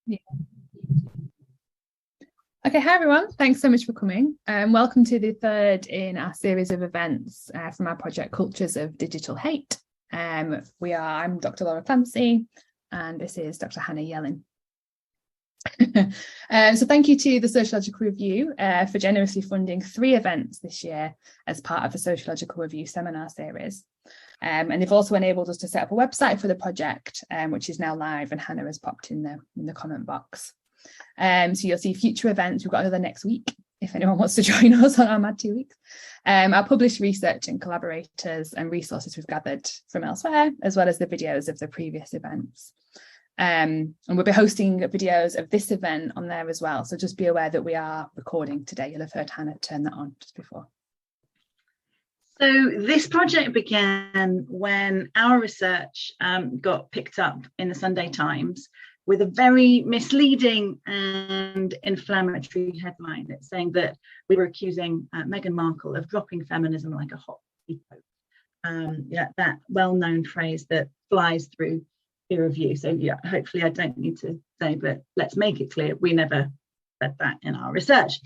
Yeah. Okay, hi everyone. Thanks so much for coming. Welcome to the third in our series of events from our project Cultures of Digital Hate. I'm Dr. Laura Clancy, and this is Dr. Hannah Yellen. So thank you to the Sociological Review for generously funding 3 events this year as part of the Sociological Review seminar series. And they've also enabled us to set up a website for the project, which is now live, and Hannah has popped in the comment box. So you'll see future events. We've got another next week if anyone wants to join us on our Mad 2 weeks. Our published research and collaborators and resources we've gathered from elsewhere, as well as the videos of the previous events. And we'll be hosting videos of this event on there as well. So just be aware that we are recording today. You'll have heard Hannah turn that on just before. So this project began when our research got picked up in the Sunday Times with a very misleading and inflammatory headline. It's saying that we were accusing Meghan Markle of dropping feminism like a hot potato. That well-known phrase that flies through peer review. So hopefully I don't need to say, but let's make it clear, we never said that in our research.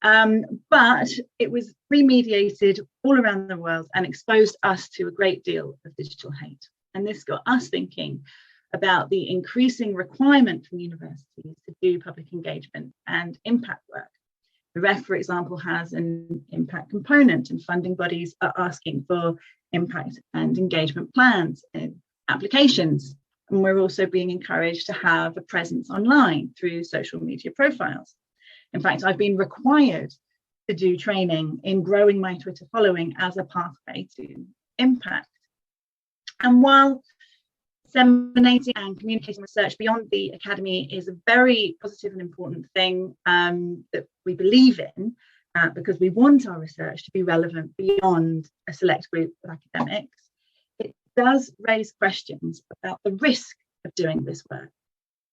But it was remediated all around the world and exposed us to a great deal of digital hate. And this got us thinking about the increasing requirement from universities to do public engagement and impact work. The REF, for example, has an impact component, and funding bodies are asking for impact and engagement plans and applications. And we're also being encouraged to have a presence online through social media profiles. In fact, I've been required to do training in growing my Twitter following as a pathway to impact. And while disseminating and communicating research beyond the academy is a very positive and important thing that we believe in, because we want our research to be relevant beyond a select group of academics, it does raise questions about the risk of doing this work.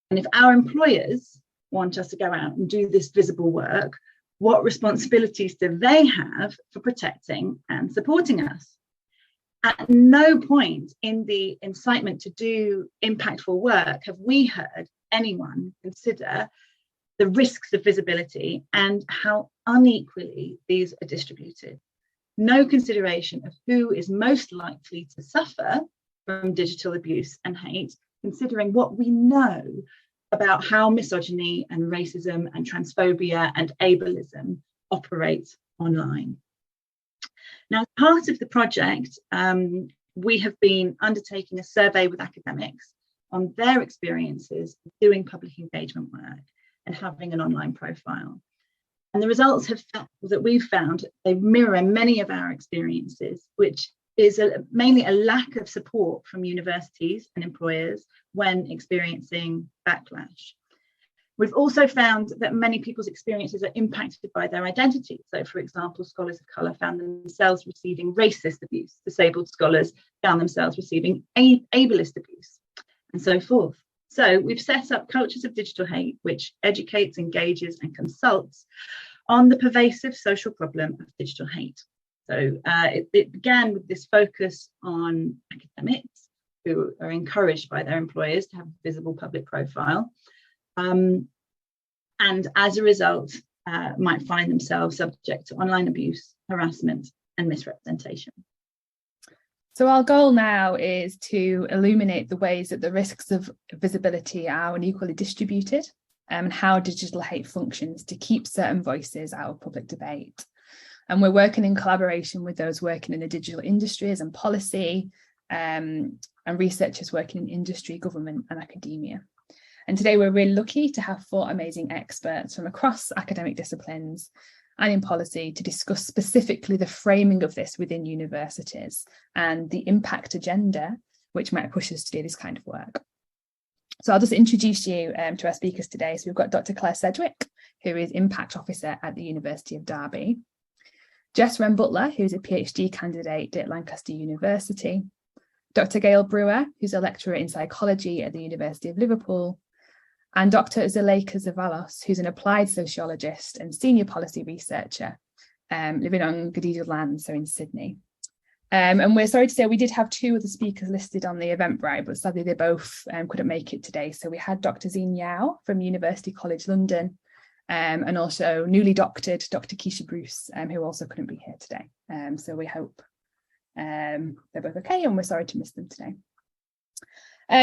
And if our employers want us to go out and do this visible work, what responsibilities do they have for protecting and supporting us? At no point in the incitement to do impactful work have we heard anyone consider the risks of visibility and how unequally these are distributed. No consideration of who is most likely to suffer from digital abuse and hate, considering what we know about how misogyny and racism and transphobia and ableism operate online. Now, as part of the project, we have been undertaking a survey with academics on their experiences doing public engagement work and having an online profile. And the results that we've found, they mirror many of our experiences, which is mainly a lack of support from universities and employers when experiencing backlash. We've also found that many people's experiences are impacted by their identity. So, for example, scholars of colour found themselves receiving racist abuse, disabled scholars found themselves receiving ableist abuse, and so forth. So we've set up Cultures of Digital Hate, which educates, engages and consults on the pervasive social problem of digital hate. So it began with this focus on academics who are encouraged by their employers to have a visible public profile. And as a result, might find themselves subject to online abuse, harassment, and misrepresentation. So our goal now is to illuminate the ways that the risks of visibility are unequally distributed, and how digital hate functions to keep certain voices out of public debate. And we're working in collaboration with those working in the digital industries and policy, and researchers working in industry, government, and academia. And today we're really lucky to have 4 amazing experts from across academic disciplines and in policy to discuss specifically the framing of this within universities and the impact agenda which might push us to do this kind of work. So I'll just introduce you to our speakers today. So we've got Dr. Claire Sedgewick, who is Impact Officer at the University of Derby. Jess Wren Butler, who's a PhD candidate at Lancaster University. Dr. Gail Brewer, who's a lecturer in psychology at the University of Liverpool. And Dr. Zuleika Zavalos, who's an applied sociologist and senior policy researcher living on Gadigal land, so in Sydney. And we're sorry to say we did have two other speakers listed on the Eventbrite, but sadly they both couldn't make it today. So we had Dr. Zine Yao from University College London, and also newly doctored Dr. Keisha Bruce, who also couldn't be here today. So we hope they're both okay, and we're sorry to miss them today.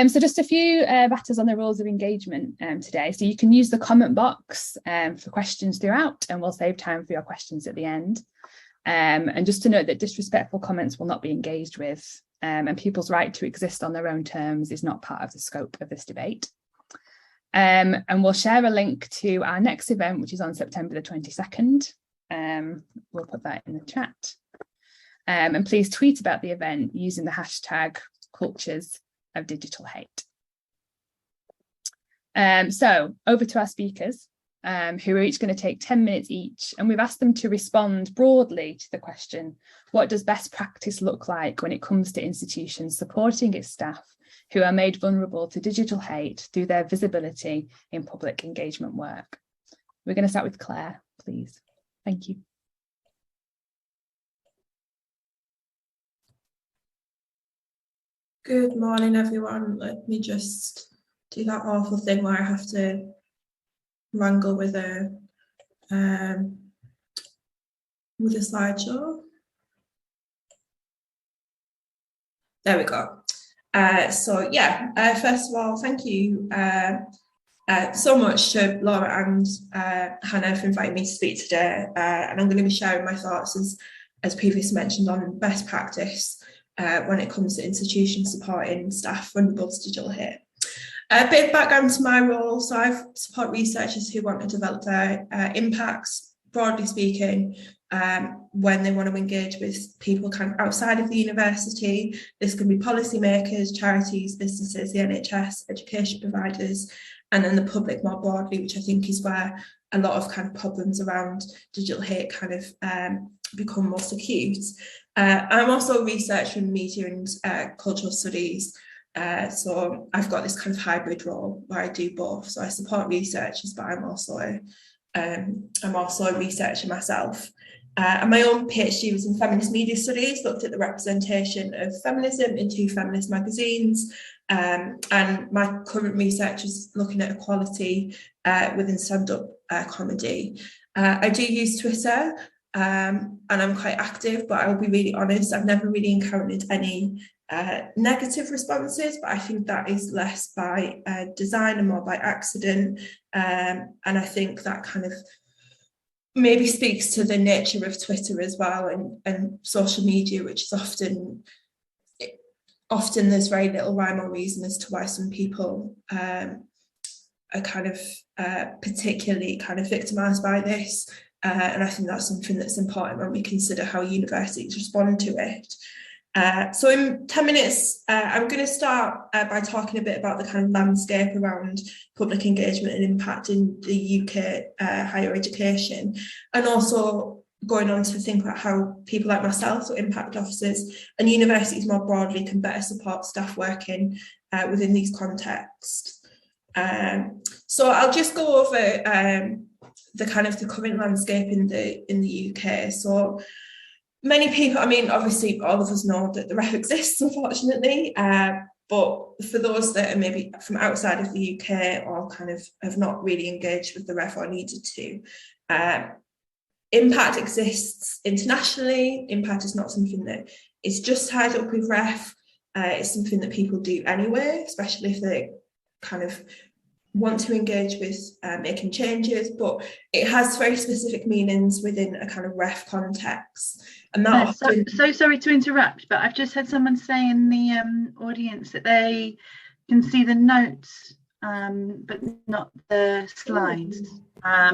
So just a few matters on the rules of engagement today. So you can use the comment box for questions throughout, and we'll save time for your questions at the end. And just to note that disrespectful comments will not be engaged with, and people's right to exist on their own terms is not part of the scope of this debate. And we'll share a link to our next event, which is on September the 22nd. We'll put that in the chat. And please tweet about the event using the hashtag cultures of digital hate. So over to our speakers, who are each going to take 10 minutes each, and we've asked them to respond broadly to the question, what does best practice look like when it comes to institutions supporting its staff who are made vulnerable to digital hate through their visibility in public engagement work? We're going to start with Claire, please. Thank you. Good morning, everyone. Let me just do that awful thing where I have to wrangle with a slideshow. There we go. So yeah, first of all, thank you so much to Laura and Hannah for inviting me to speak today. And I'm going to be sharing my thoughts, as previously mentioned, on best practice when it comes to institutions supporting staff vulnerable to digital hate. A bit of background to my role. So I support researchers who want to develop their impacts, broadly speaking, when they want to engage with people kind of outside of the university. This can be policymakers, charities, businesses, the NHS, education providers, and then the public more broadly, which I think is where a lot of kind of problems around digital hate kind of become most acute. I'm also a researcher in media and cultural studies. So I've got this kind of hybrid role where I do both. So I support researchers, but I'm also a researcher myself. And my own PhD was in feminist media studies, looked at the representation of feminism in 2 feminist magazines. And my current research is looking at equality within stand-up comedy. I do use Twitter, and I'm quite active, but I'll be really honest, I've never really encountered any negative responses, but I think that is less by design and more by accident. And I think that kind of maybe speaks to the nature of Twitter as well, and social media, which is often there's very little rhyme or reason as to why some people are kind of particularly kind of victimised by this. And I think that's something that's important when we consider how universities respond to it. So in 10 minutes, I'm going to start by talking a bit about the kind of landscape around public engagement and impact in the UK higher education, and also going on to think about how people like myself, so impact officers, and universities more broadly can better support staff working within these contexts. So I'll just go over the kind of the current landscape in the UK. So many people, I mean, obviously all of us know that the REF exists, unfortunately, but for those that are maybe from outside of the UK or kind of have not really engaged with the REF or needed to, impact exists internationally. Impact is not something that is just tied up with REF. It's something that people do anyway, especially if they kind of want to engage with making changes, but it has very specific meanings within a kind of REF context. And that often... so sorry to interrupt, but I've just had someone say in the audience that they can see the notes, but not the slides,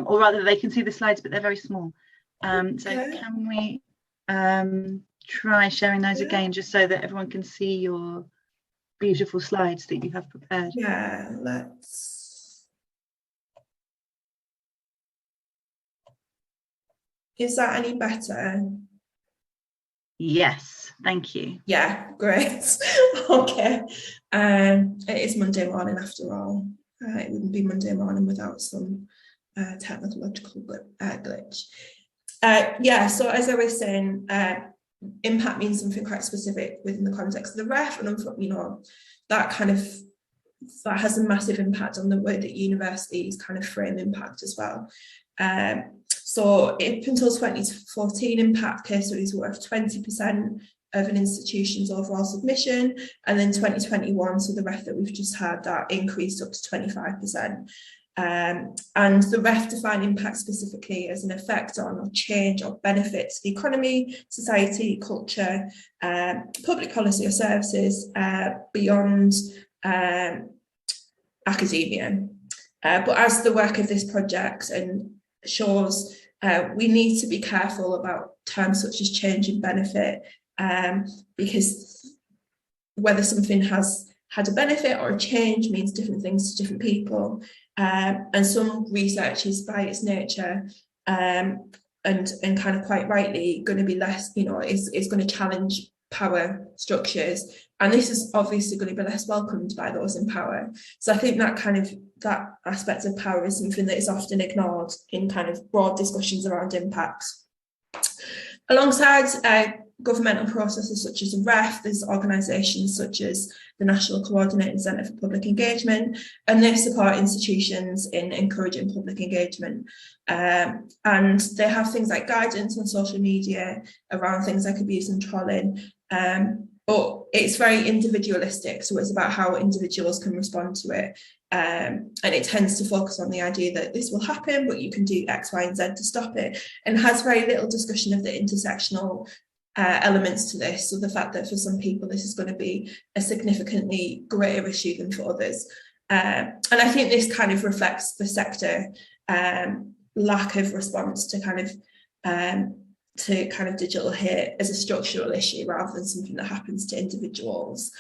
or rather they can see the slides, but they're very small. So can we try sharing those again, just so that everyone can see your beautiful slides that you have prepared? Yeah, let's... Is that any better? Yes, thank you. Yeah, great. Okay. It is Monday morning after all. It wouldn't be Monday morning without some technological glitch. Yeah, so as I was saying, impact means something quite specific within the context of the ref, and that has a massive impact on the way that universities kind of frame impact as well. So up until 2014, impact case studies were worth 20% of an institution's overall submission, and then 2021, so the ref that we've just had, that increased up to 25%. And the ref defined impact specifically as an effect on or change or benefit to the economy, society, culture, public policy or services beyond academia. But as the work of this project shows, we need to be careful about terms such as change and benefit, because whether something has had a benefit or a change means different things to different people. And some research is by its nature and kind of quite rightly going to be less, is going to challenge power structures, and this is obviously going to be less welcomed by those in power. So I think that aspect of power is something that is often ignored in kind of broad discussions around impact. Alongside governmental processes such as the REF, there's organisations such as the National Coordinating Centre for Public Engagement, and they support institutions in encouraging public engagement. And they have things like guidance on social media around things like abuse and trolling, but it's very individualistic, so it's about how individuals can respond to it. And it tends to focus on the idea that this will happen, but you can do X, Y, and Z to stop it, and has very little discussion of the intersectional elements to this. So the fact that for some people this is going to be a significantly greater issue than for others. And I think this kind of reflects the sector lack of response to kind of digital hate as a structural issue rather than something that happens to individuals.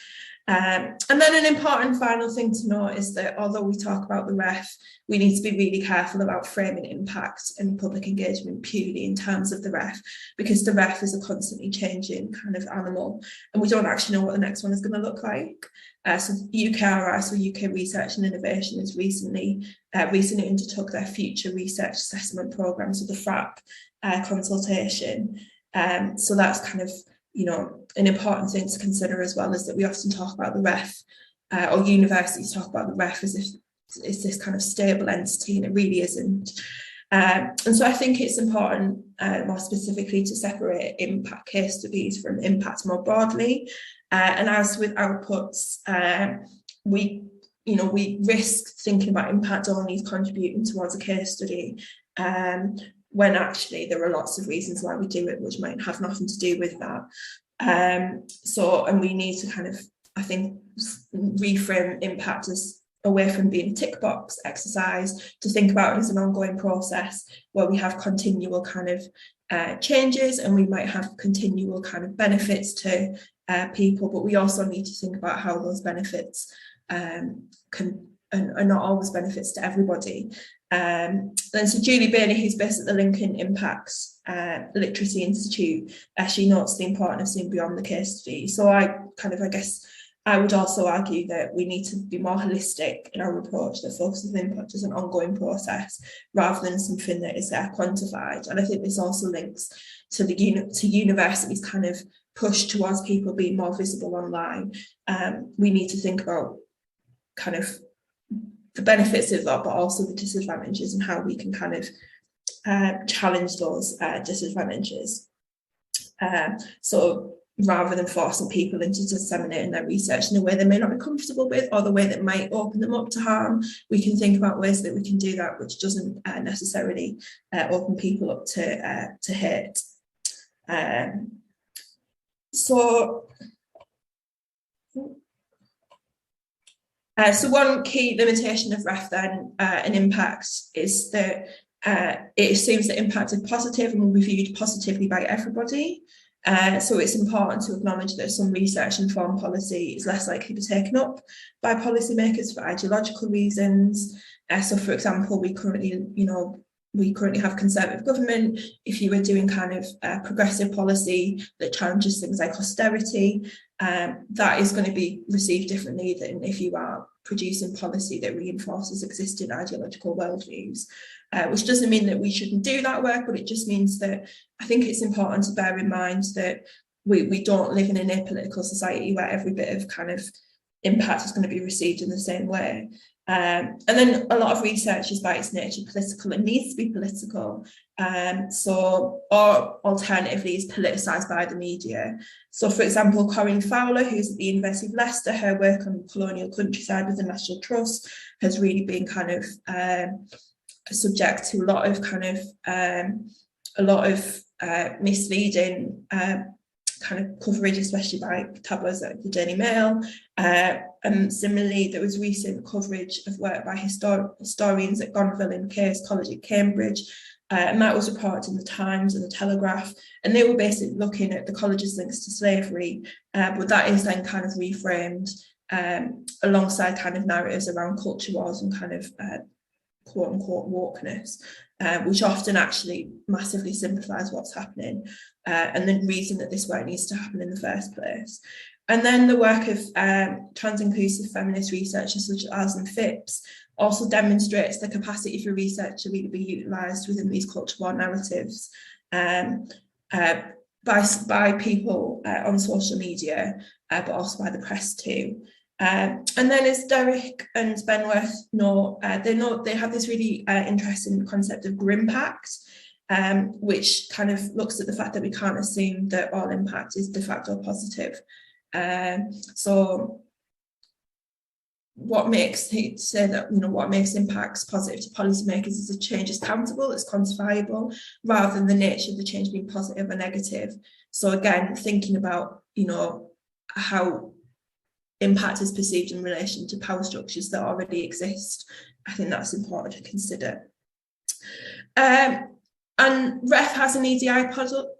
And then an important final thing to note is that although we talk about the REF, we need to be really careful about framing impact and public engagement purely in terms of the REF, because the REF is a constantly changing kind of animal, and we don't actually know what the next one is going to look like. So UKRI, so UK Research and Innovation, has recently undertook their future research assessment programme, so the FRAP consultation. So that's kind of an important thing to consider as well, is that we often talk about the REF, or universities talk about the REF as if it's this kind of stable entity, and it really isn't. And so I think it's important, more specifically, to separate impact case studies from impact more broadly. And as with outputs, we risk thinking about impact only contributing towards a case study, when actually there are lots of reasons why we do it, which might have nothing to do with that. And we need to kind of, I think, reframe impact as away from being a tick box exercise, to think about it as an ongoing process where we have continual kind of changes, and we might have continual kind of benefits to people, but we also need to think about how those benefits are not always benefits to everybody. Then so Julie Bailey, who's based at the Lincoln Impacts Literacy Institute, she notes the importance of seeing beyond the case study. So I guess I would also argue that we need to be more holistic in our approach that focuses on impact as an ongoing process rather than something that is quantified. And I think this also links to to universities' kind of push towards people being more visible online. We need to think about kind of the benefits of that, but also the disadvantages, and how we can kind of challenge those disadvantages. So rather than forcing people into disseminating their research in a way they may not be comfortable with, or the way that might open them up to harm, we can think about ways that we can do that which doesn't necessarily open people up to hate. So one key limitation of REF then and impact is that it assumes that impact is positive and will be viewed positively by everybody. So it's important to acknowledge that some research-informed policy is less likely to be taken up by policymakers for ideological reasons. So, for example, we currently have Conservative government. If you were doing kind of progressive policy that challenges things like austerity, that is going to be received differently than if you are producing policy that reinforces existing ideological worldviews. Which doesn't mean that we shouldn't do that work, but it just means that I think it's important to bear in mind that we don't live in an apolitical society where every bit of kind of impact is going to be received in the same way. And then a lot of research is by its nature political and needs to be political. Or alternatively is politicised by the media. So, for example, Corinne Fowler, who's at the University of Leicester, her work on colonial countryside with the National Trust has really been kind of subject to a lot of misleading kind of coverage, especially by tabloids like the Daily Mail. And similarly, there was recent coverage of work by historians at Gonville and Case College at Cambridge, and that was reported in the Times and the Telegraph, and they were basically looking at the college's links to slavery, but that is then kind of reframed alongside kind of narratives around culture wars and kind of quote unquote wokeness, which often actually massively simplifies what's happening and the reason that this work needs to happen in the first place. And then the work of trans-inclusive feminist researchers such as Alison Phipps also demonstrates the capacity for research to really be utilised within these culture war narratives by people on social media, but also by the press too. And then, as Derek and Benworth know, they have this really interesting concept of grimpact, which kind of looks at the fact that we can't assume that all impact is de facto positive. So what makes impacts positive to policymakers is a change is countable, it's quantifiable, rather than the nature of the change being positive or negative. So again, thinking about, how impact is perceived in relation to power structures that already exist, I think that's important to consider. And REF has an EDI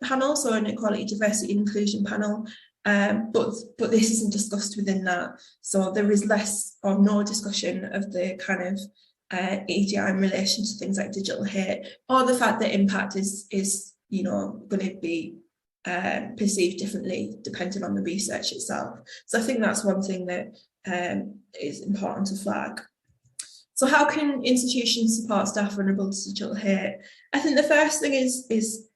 panel, so an Equality, Diversity and Inclusion panel, but this isn't discussed within that. So there is less or no discussion of the kind of EDI in relation to things like digital hate, or the fact that impact is going to be perceived differently depending on the research itself. So I think that's one thing that is important to flag. So how can institutions support staff vulnerable to digital hate? I think the first thing is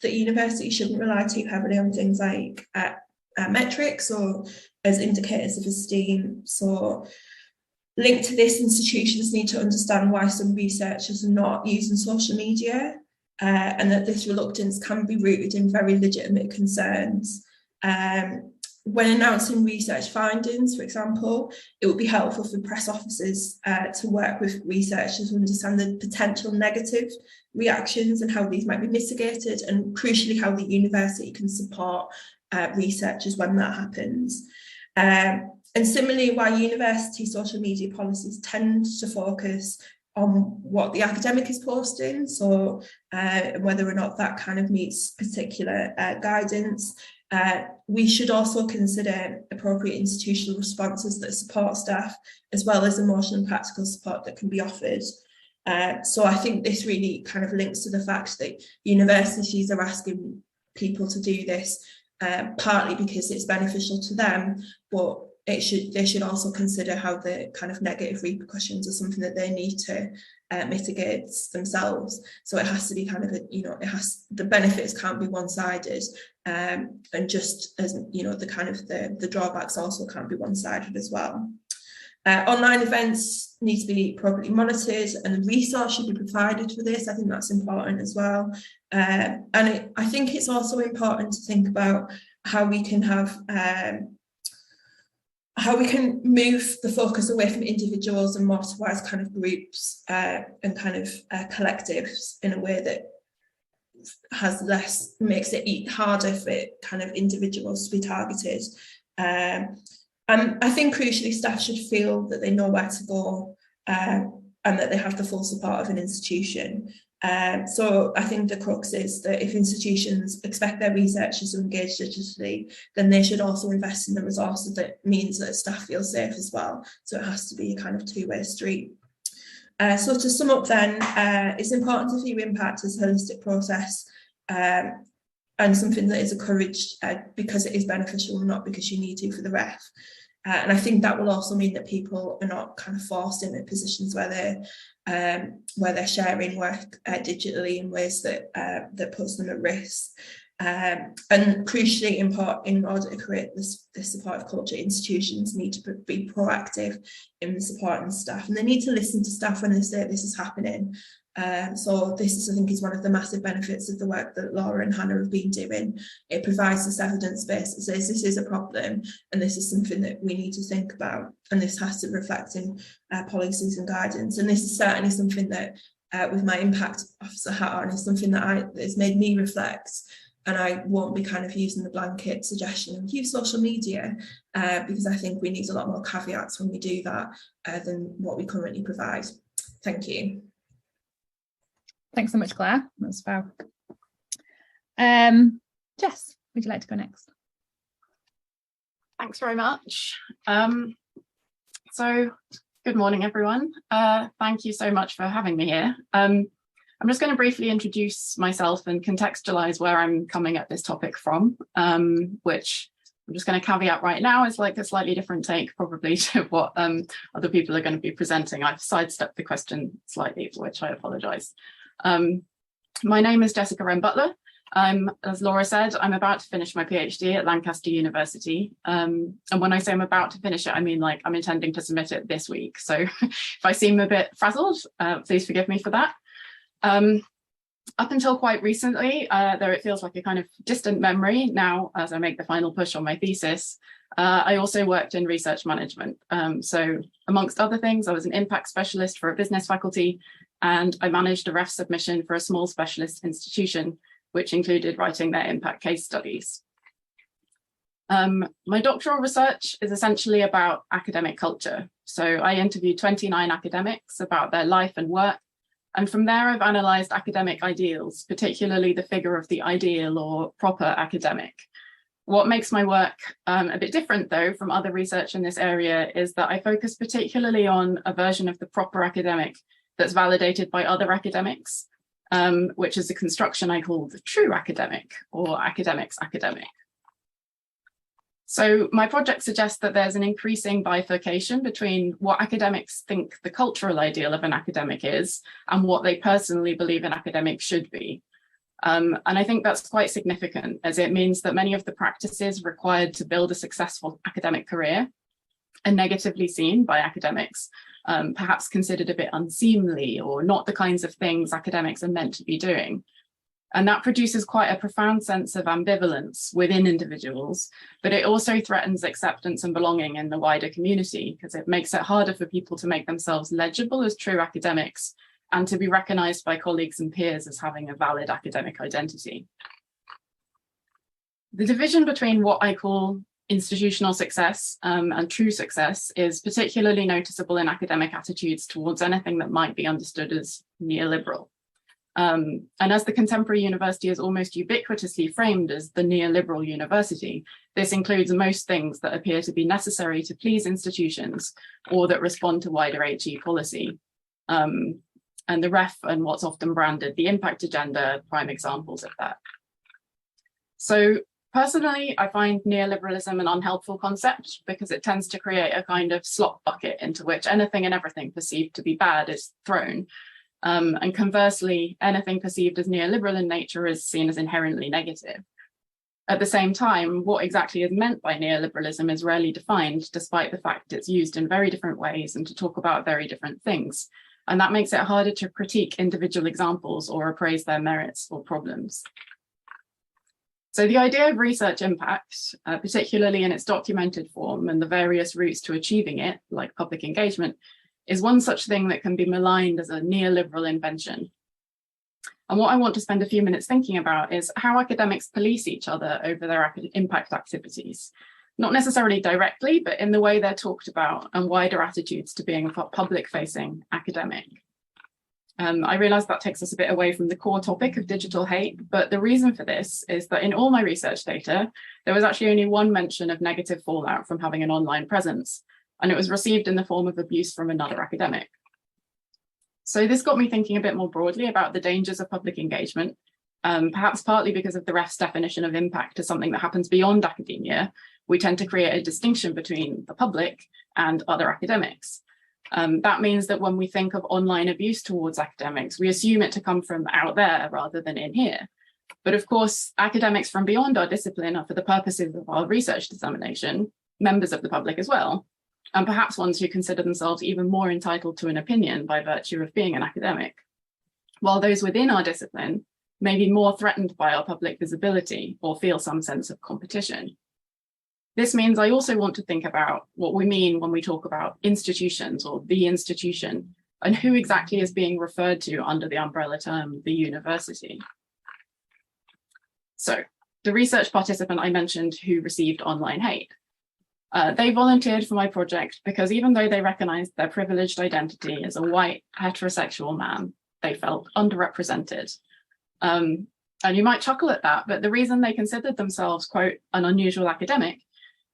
that universities shouldn't rely too heavily on things like metrics or as indicators of esteem. So linked to this, institutions need to understand why some researchers are not using social media, and that this reluctance can be rooted in very legitimate concerns. When announcing research findings, for example, it would be helpful for press officers to work with researchers to understand the potential negative reactions and how these might be mitigated, and crucially how the university can support researchers when that happens. And similarly, while university social media policies tend to focus on what the academic is posting, so whether or not that kind of meets particular guidance, we should also consider appropriate institutional responses that support staff, as well as emotional and practical support that can be offered. So I think this really kind of links to the fact that universities are asking people to do this partly because it's beneficial to them, but they should also consider how the kind of negative repercussions are something that they need to mitigate themselves. So it has to be kind of the benefits can't be one-sided, and just as the kind of the drawbacks also can't be one-sided as well. Online events need to be appropriately monitored, and the resource should be provided for this. I think that's important as well. And I think it's also important to think about how we can have how we can move the focus away from individuals and more towards kind of groups and kind of collectives in a way that makes it harder for kind of individuals to be targeted. And I think crucially, staff should feel that they know where to go and that they have the full support of an institution. So I think the crux is that if institutions expect their researchers to engage digitally, then they should also invest in the resources that means that staff feel safe as well. So it has to be a kind of two-way street. So to sum up then, it's important to view impact as a holistic process and something that is encouraged because it is beneficial and not because you need to for the ref. And I think that will also mean that people are not kind of forced into positions where they're sharing work digitally in ways that puts them at risk. And crucially, in order to create this supportive culture, institutions need to be proactive in supporting staff, and they need to listen to staff when they say this is happening. So this, I think, is one of the massive benefits of the work that Laura and Hannah have been doing. It provides this evidence base that says this is a problem and this is something that we need to think about, and this has to reflect in policies and guidance. And this is certainly something that, with my impact officer hat on, is something that has made me reflect. And I won't be kind of using the blanket suggestion of use social media, because I think we need a lot more caveats when we do that than what we currently provide. Thank you. Thanks so much, Claire. That's fab. Jess, would you like to go next? Thanks very much. So good morning, everyone. Thank you so much for having me here. I'm just going to briefly introduce myself and contextualize where I'm coming at this topic from, which I'm just going to caveat right now is like a slightly different take probably to what other people are going to be presenting. I've sidestepped the question slightly, for which I apologize. My name is Jessica Wren Butler. As Laura said, I'm about to finish my PhD at Lancaster University. And when I say I'm about to finish it, I mean like I'm intending to submit it this week. So if I seem a bit frazzled, please forgive me for that. Up until quite recently, though it feels like a kind of distant memory now as I make the final push on my thesis, I also worked in research management. So amongst other things, I was an impact specialist for a business faculty, and I managed a ref submission for a small specialist institution, which included writing their impact case studies. My doctoral research is essentially about academic culture. So I interviewed 29 academics about their life and work. And from there, I've analysed academic ideals, particularly the figure of the ideal or proper academic. What makes my work a bit different, though, from other research in this area is that I focus particularly on a version of the proper academic that's validated by other academics, which is a construction I call the true academic or academics academic. So my project suggests that there's an increasing bifurcation between what academics think the cultural ideal of an academic is and what they personally believe an academic should be. And I think that's quite significant, as it means that many of the practices required to build a successful academic career are negatively seen by academics, perhaps considered a bit unseemly or not the kinds of things academics are meant to be doing. And that produces quite a profound sense of ambivalence within individuals, but it also threatens acceptance and belonging in the wider community because it makes it harder for people to make themselves legible as true academics and to be recognised by colleagues and peers as having a valid academic identity. The division between what I call institutional success and true success is particularly noticeable in academic attitudes towards anything that might be understood as neoliberal. And as the contemporary university is almost ubiquitously framed as the neoliberal university, this includes most things that appear to be necessary to please institutions or that respond to wider HE policy. And the ref and what's often branded the impact agenda, prime examples of that. So personally, I find neoliberalism an unhelpful concept because it tends to create a kind of slop bucket into which anything and everything perceived to be bad is thrown. And conversely, anything perceived as neoliberal in nature is seen as inherently negative. At the same time, what exactly is meant by neoliberalism is rarely defined, despite the fact it's used in very different ways and to talk about very different things. And that makes it harder to critique individual examples or appraise their merits or problems. So the idea of research impact, particularly in its documented form and the various routes to achieving it, like public engagement, is one such thing that can be maligned as a neoliberal invention. And what I want to spend a few minutes thinking about is how academics police each other over their impact activities, not necessarily directly, but in the way they're talked about and wider attitudes to being a public-facing academic. I realise that takes us a bit away from the core topic of digital hate, but the reason for this is that in all my research data, there was actually only one mention of negative fallout from having an online presence, and it was received in the form of abuse from another academic. So this got me thinking a bit more broadly about the dangers of public engagement, perhaps partly because of the ref's definition of impact as something that happens beyond academia. We tend to create a distinction between the public and other academics. That means that when we think of online abuse towards academics, we assume it to come from out there rather than in here. But of course, academics from beyond our discipline are, for the purposes of our research dissemination, members of the public as well, and perhaps ones who consider themselves even more entitled to an opinion by virtue of being an academic, while those within our discipline may be more threatened by our public visibility or feel some sense of competition. This means I also want to think about what we mean when we talk about institutions or the institution, and who exactly is being referred to under the umbrella term, the university. So the research participant I mentioned who received online hate, they volunteered for my project because even though they recognized their privileged identity as a white heterosexual man, they felt underrepresented. And you might chuckle at that, but the reason they considered themselves, quote, an unusual academic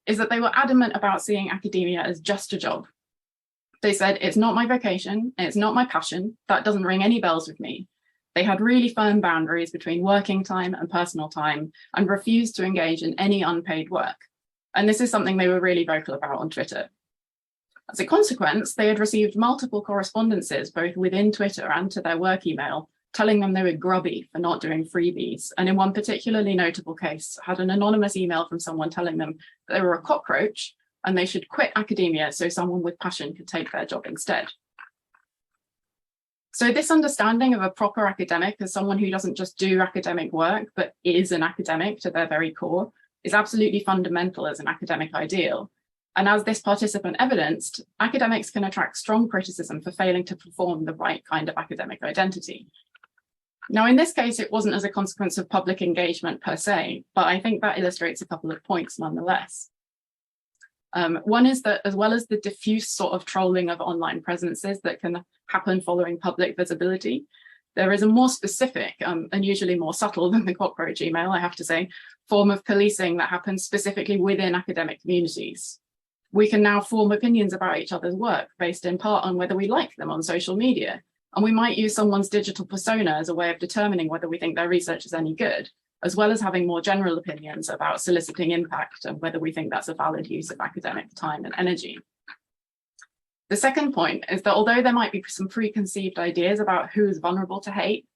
is that they were adamant about seeing academia as just a job. They said, it's not my vocation, it's not my passion, that doesn't ring any bells with me. They had really firm boundaries between working time and personal time and refused to engage in any unpaid work. And this is something they were really vocal about on Twitter. As a consequence, they had received multiple correspondences, both within Twitter and to their work email, telling them they were grubby for not doing freebies. And in one particularly notable case, had an anonymous email from someone telling them they were a cockroach and they should quit academia so someone with passion could take their job instead. So this understanding of a proper academic as someone who doesn't just do academic work, but is an academic to their very core, is absolutely fundamental as an academic ideal. And as this participant evidenced, academics can attract strong criticism for failing to perform the right kind of academic identity. Now, in this case, it wasn't as a consequence of public engagement per se, but I think that illustrates a couple of points nonetheless. One is that as well as the diffuse sort of trolling of online presences that can happen following public visibility, there is a more specific and usually more subtle than the cockroach email, I have to say, form of policing that happens specifically within academic communities. We can now form opinions about each other's work based in part on whether we like them on social media. And we might use someone's digital persona as a way of determining whether we think their research is any good, as well as having more general opinions about soliciting impact and whether we think that's a valid use of academic time and energy. The second point is that although there might be some preconceived ideas about who is vulnerable to hate,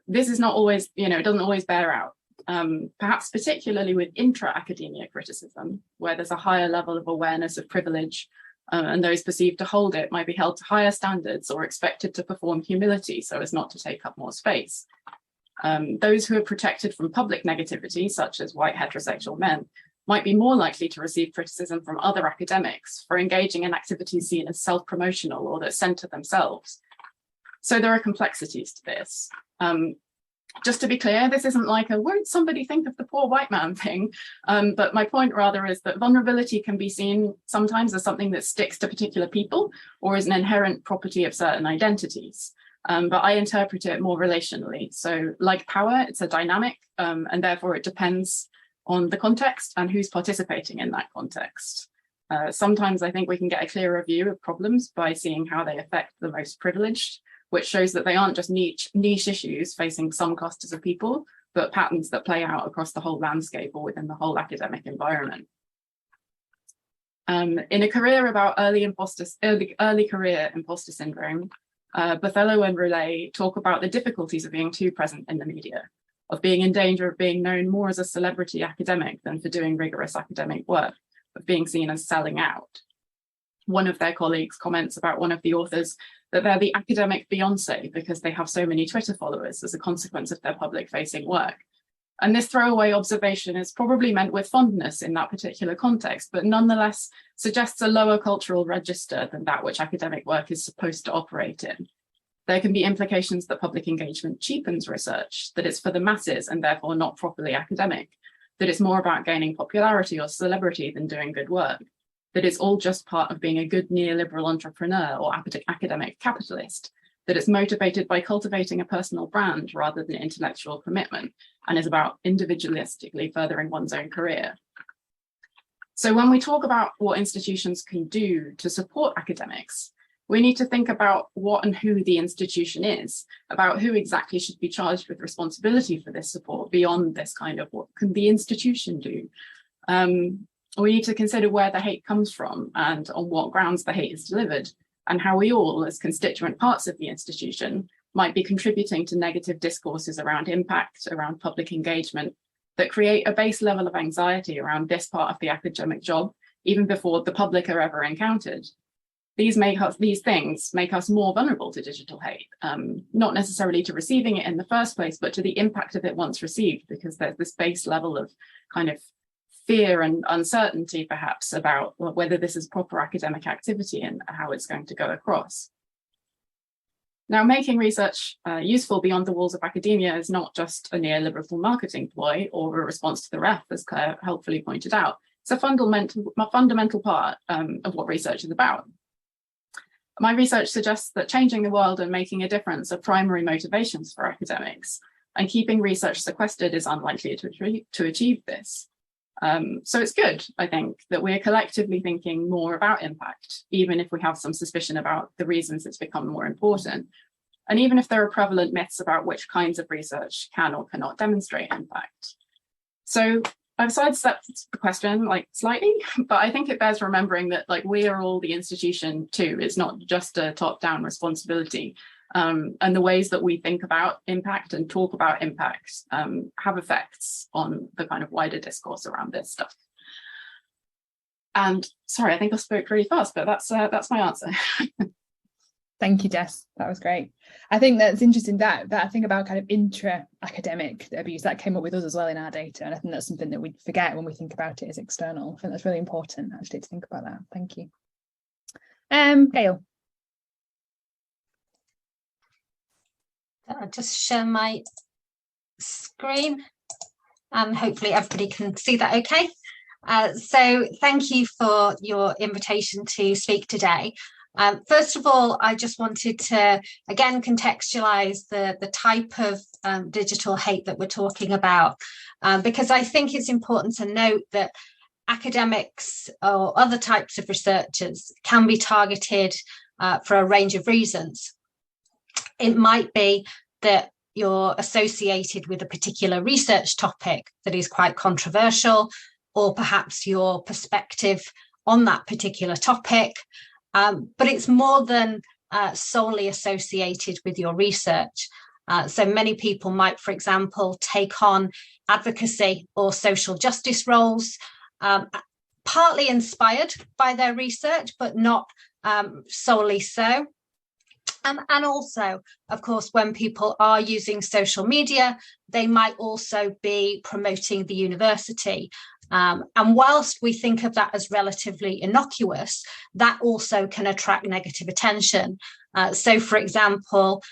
this is not always, it doesn't always bear out. Perhaps particularly with intra-academia criticism, where there's a higher level of awareness of privilege, and those perceived to hold it might be held to higher standards or expected to perform humility so as not to take up more space. Those who are protected from public negativity, such as white heterosexual men, might be more likely to receive criticism from other academics for engaging in activities seen as self-promotional or that center themselves. So there are complexities to this. Just to be clear, this isn't like a won't somebody think of the poor white man thing, but my point rather is that vulnerability can be seen sometimes as something that sticks to particular people or is an inherent property of certain identities. But I interpret it more relationally. So like power, it's a dynamic, and therefore it depends on the context and who's participating in that context. Sometimes I think we can get a clearer view of problems by seeing how they affect the most privileged, which shows that they aren't just niche issues facing some clusters of people, but patterns that play out across the whole landscape or within the whole academic environment. In a career about early career imposter syndrome, Butler and Roulet talk about the difficulties of being too present in the media, of being in danger of being known more as a celebrity academic than for doing rigorous academic work, of being seen as selling out. One of their colleagues comments about one of the authors that they're the academic Beyonce because they have so many Twitter followers as a consequence of their public-facing work. And this throwaway observation is probably meant with fondness in that particular context, but nonetheless suggests a lower cultural register than that which academic work is supposed to operate in. There can be implications that public engagement cheapens research, that it's for the masses and therefore not properly academic, that it's more about gaining popularity or celebrity than doing good work, that it's all just part of being a good neoliberal entrepreneur or academic capitalist, that it's motivated by cultivating a personal brand rather than intellectual commitment, and is about individualistically furthering one's own career. So when we talk about what institutions can do to support academics, we need to think about what and who the institution is, about who exactly should be charged with responsibility for this support beyond this kind of what can the institution do. We need to consider where the hate comes from and on what grounds the hate is delivered, and how we all, as constituent parts of the institution, might be contributing to negative discourses around impact, around public engagement, that create a base level of anxiety around this part of the academic job, even before the public are ever encountered. These things make us more vulnerable to digital hate, not necessarily to receiving it in the first place, but to the impact of it once received, because there's this base level of kind of fear and uncertainty, perhaps, about whether this is proper academic activity and how it's going to go across. Now, making research useful beyond the walls of academia is not just a neoliberal marketing ploy or a response to the ref, as Claire helpfully pointed out. It's a fundamental part of what research is about. My research suggests that changing the world and making a difference are primary motivations for academics, and keeping research sequestered is unlikely to achieve this. So it's good, I think, that we're collectively thinking more about impact, even if we have some suspicion about the reasons it's become more important, and even if there are prevalent myths about which kinds of research can or cannot demonstrate impact. So I've sidestepped the question slightly, but I think it bears remembering that we are all the institution too. It's not just a top-down responsibility. And the ways that we think about impact and talk about impact have effects on the kind of wider discourse around this stuff. And sorry, I think I spoke really fast, but that's my answer. Thank you, Jess. That was great. I think that's interesting, that thing about kind of intra-academic abuse that came up with us as well in our data. And I think that's something that we forget when we think about it as external. I think that's really important actually to think about that. Thank you. Gail. I'll just share my screen and hopefully everybody can see that okay. So thank you for your invitation to speak today. First of all, I just wanted to again contextualize the type of digital hate that we're talking about, because I think it's important to note that academics or other types of researchers can be targeted for a range of reasons. It might be that you're associated with a particular research topic that is quite controversial, or perhaps your perspective on that particular topic. But it's more than solely associated with your research. So many people might, for example, take on advocacy or social justice roles, partly inspired by their research, but not solely so. And also, of course, when people are using social media, they might also be promoting the university. And whilst we think of that as relatively innocuous, that also can attract negative attention. So, for example,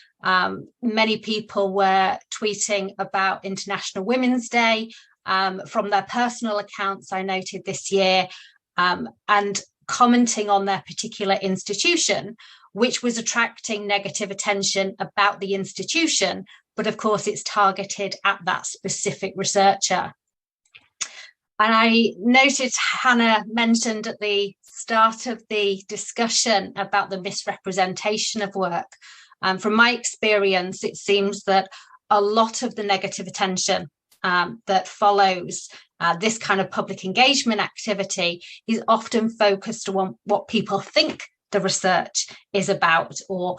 many people were tweeting about International Women's Day from their personal accounts, I noted this year, and commenting on their particular institution, which was attracting negative attention about the institution. But of course, it's targeted at that specific researcher. And I noted Hannah mentioned at the start of the discussion about the misrepresentation of work. From my experience, it seems that a lot of the negative attention that follows this kind of public engagement activity is often focused on what people think the research is about, or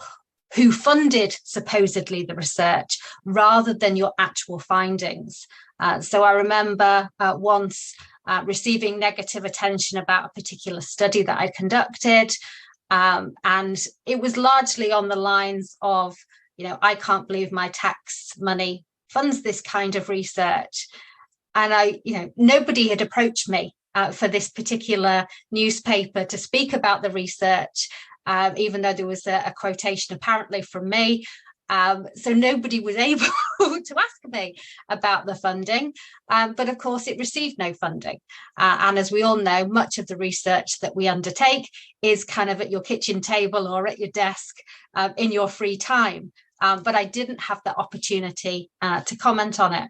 who funded supposedly the research, rather than your actual findings. So I remember once receiving negative attention about a particular study that I conducted, and it was largely on the lines of, I can't believe my tax money funds this kind of research. And nobody had approached me for this particular newspaper to speak about the research, even though there was a quotation apparently from me. So nobody was able to ask me about the funding, but of course it received no funding. And as we all know, much of the research that we undertake is kind of at your kitchen table or at your desk in your free time. But I didn't have the opportunity to comment on it.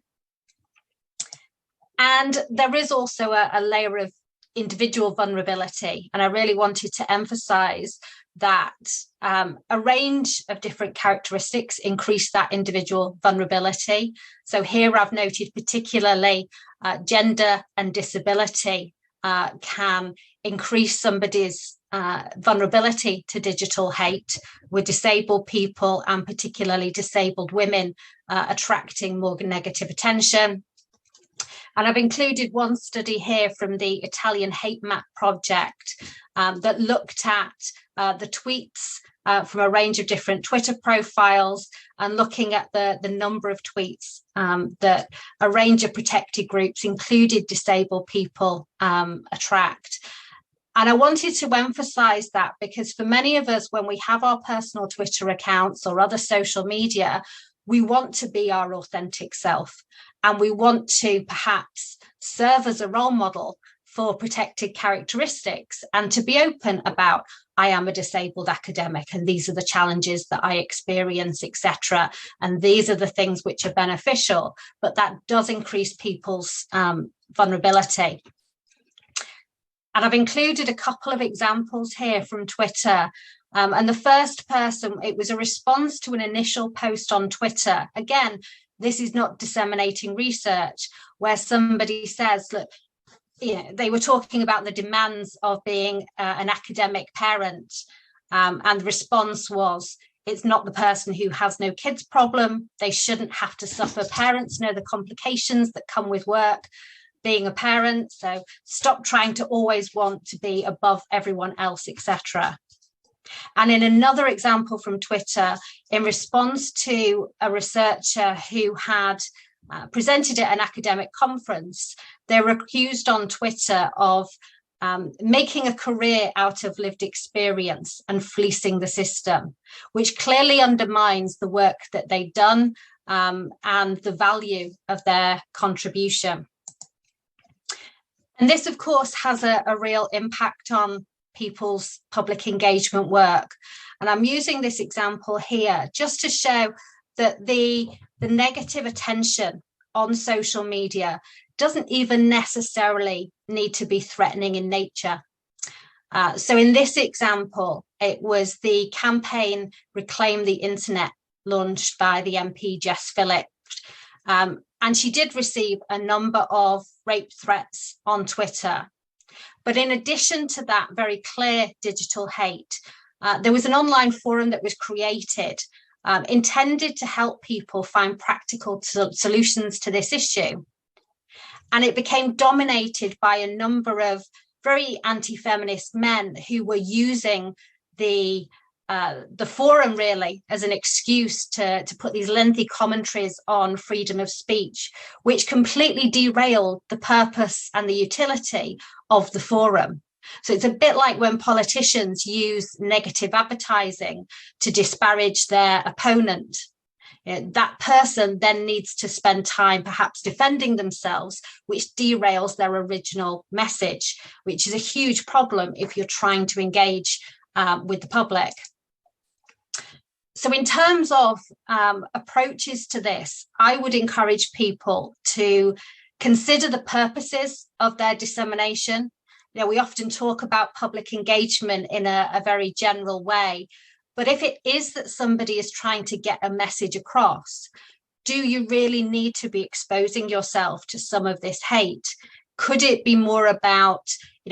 And there is also a layer of individual vulnerability. And I really wanted to emphasize that a range of different characteristics increase that individual vulnerability. So here I've noted particularly gender and disability can increase somebody's vulnerability to digital hate, with disabled people and particularly disabled women attracting more negative attention. And I've included one study here from the Italian Hate Map project that looked at the tweets from a range of different Twitter profiles, and looking at the number of tweets that a range of protected groups, included disabled people, attract. And I wanted to emphasize that because for many of us, when we have our personal Twitter accounts or other social media, we want to be our authentic self, and we want to perhaps serve as a role model for protected characteristics, and to be open about, I am a disabled academic and these are the challenges that I experience, etc. And these are the things which are beneficial, but that does increase people's vulnerability. And I've included a couple of examples here from Twitter. And the first person, it was a response to an initial post on Twitter. Again, this is not disseminating research, where somebody says, look, they were talking about the demands of being an academic parent. And the response was, it's not the person who has no kids problem. They shouldn't have to suffer. Parents know the complications that come with work, being a parent. So stop trying to always want to be above everyone else, etc. And in another example from Twitter, in response to a researcher who had presented at an academic conference, they were accused on Twitter of making a career out of lived experience and fleecing the system, which clearly undermines the work that they'd done and the value of their contribution. And this, of course, has a real impact on people's public engagement work. And I'm using this example here just to show that the negative attention on social media doesn't even necessarily need to be threatening in nature. So in this example, it was the campaign Reclaim the Internet, launched by the MP Jess. And she did receive a number of rape threats on Twitter. But in addition to that very clear digital hate, there was an online forum that was created intended to help people find practical solutions to this issue. And it became dominated by a number of very anti-feminist men who were using the forum really as an excuse to put these lengthy commentaries on freedom of speech, which completely derailed the purpose and the utility of the forum. So it's a bit like when politicians use negative advertising to disparage their opponent. That person then needs to spend time perhaps defending themselves, which derails their original message, which is a huge problem if you're trying to engage with the public. So in terms of approaches to this, I would encourage people to consider the purposes of their dissemination. We often talk about public engagement in a very general way, but if it is that somebody is trying to get a message across, do you really need to be exposing yourself to some of this hate? Could it be more about,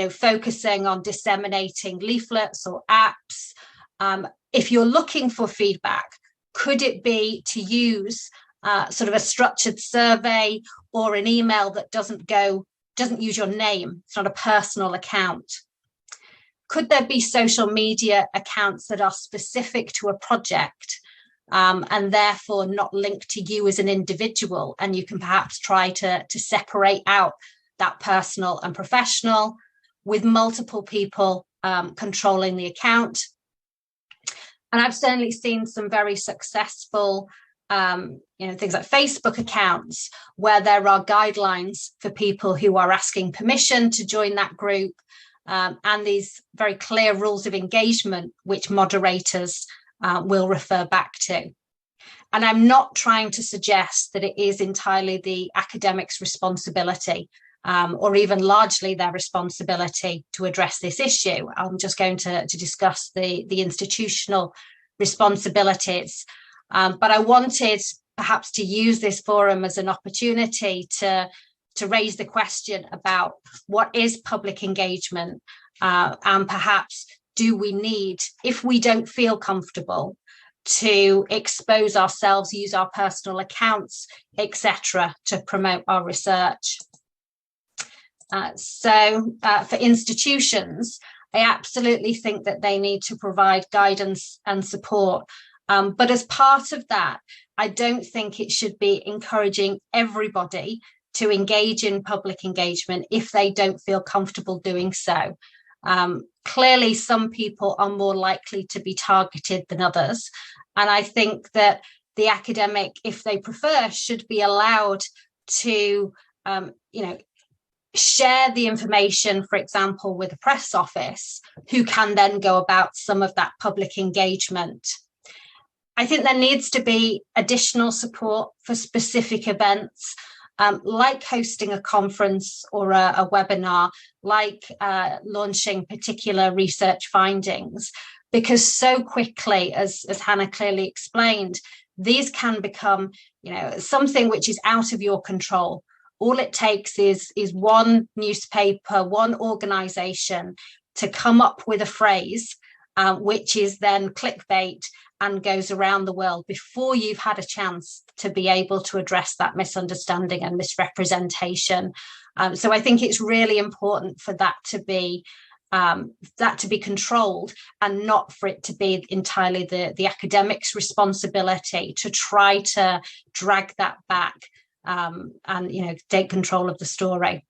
focusing on disseminating leaflets or apps? If you're looking for feedback, could it be to use sort of a structured survey or an email that doesn't use your name? It's not a personal account. Could there be social media accounts that are specific to a project and therefore not linked to you as an individual? And you can perhaps try to separate out that personal and professional, with multiple people controlling the account. And I've certainly seen some very successful things like Facebook accounts where there are guidelines for people who are asking permission to join that group, and these very clear rules of engagement which moderators will refer back to. And I'm not trying to suggest that it is entirely the academics' responsibility or even largely their responsibility to address this issue. I'm just going to discuss the institutional responsibilities. But I wanted perhaps to use this forum as an opportunity to to raise the question about what is public engagement, and perhaps do we need, if we don't feel comfortable, to expose ourselves, use our personal accounts, etc., to promote our research. So for institutions, I absolutely think that they need to provide guidance and support. But as part of that, I don't think it should be encouraging everybody to engage in public engagement if they don't feel comfortable doing so. Clearly, some people are more likely to be targeted than others. And I think that the academic, if they prefer, should be allowed to, share the information, for example, with a press office, who can then go about some of that public engagement. I think there needs to be additional support for specific events, like hosting a conference or a webinar, like launching particular research findings, because so quickly, as Hannah clearly explained, these can become, something which is out of your control. All it takes is one newspaper, one organisation to come up with a phrase, which is then clickbait and goes around the world before you've had a chance to be able to address that misunderstanding and misrepresentation. So I think it's really important for that to be controlled, and not for it to be entirely the academics' responsibility to try to drag that back and take control of the story.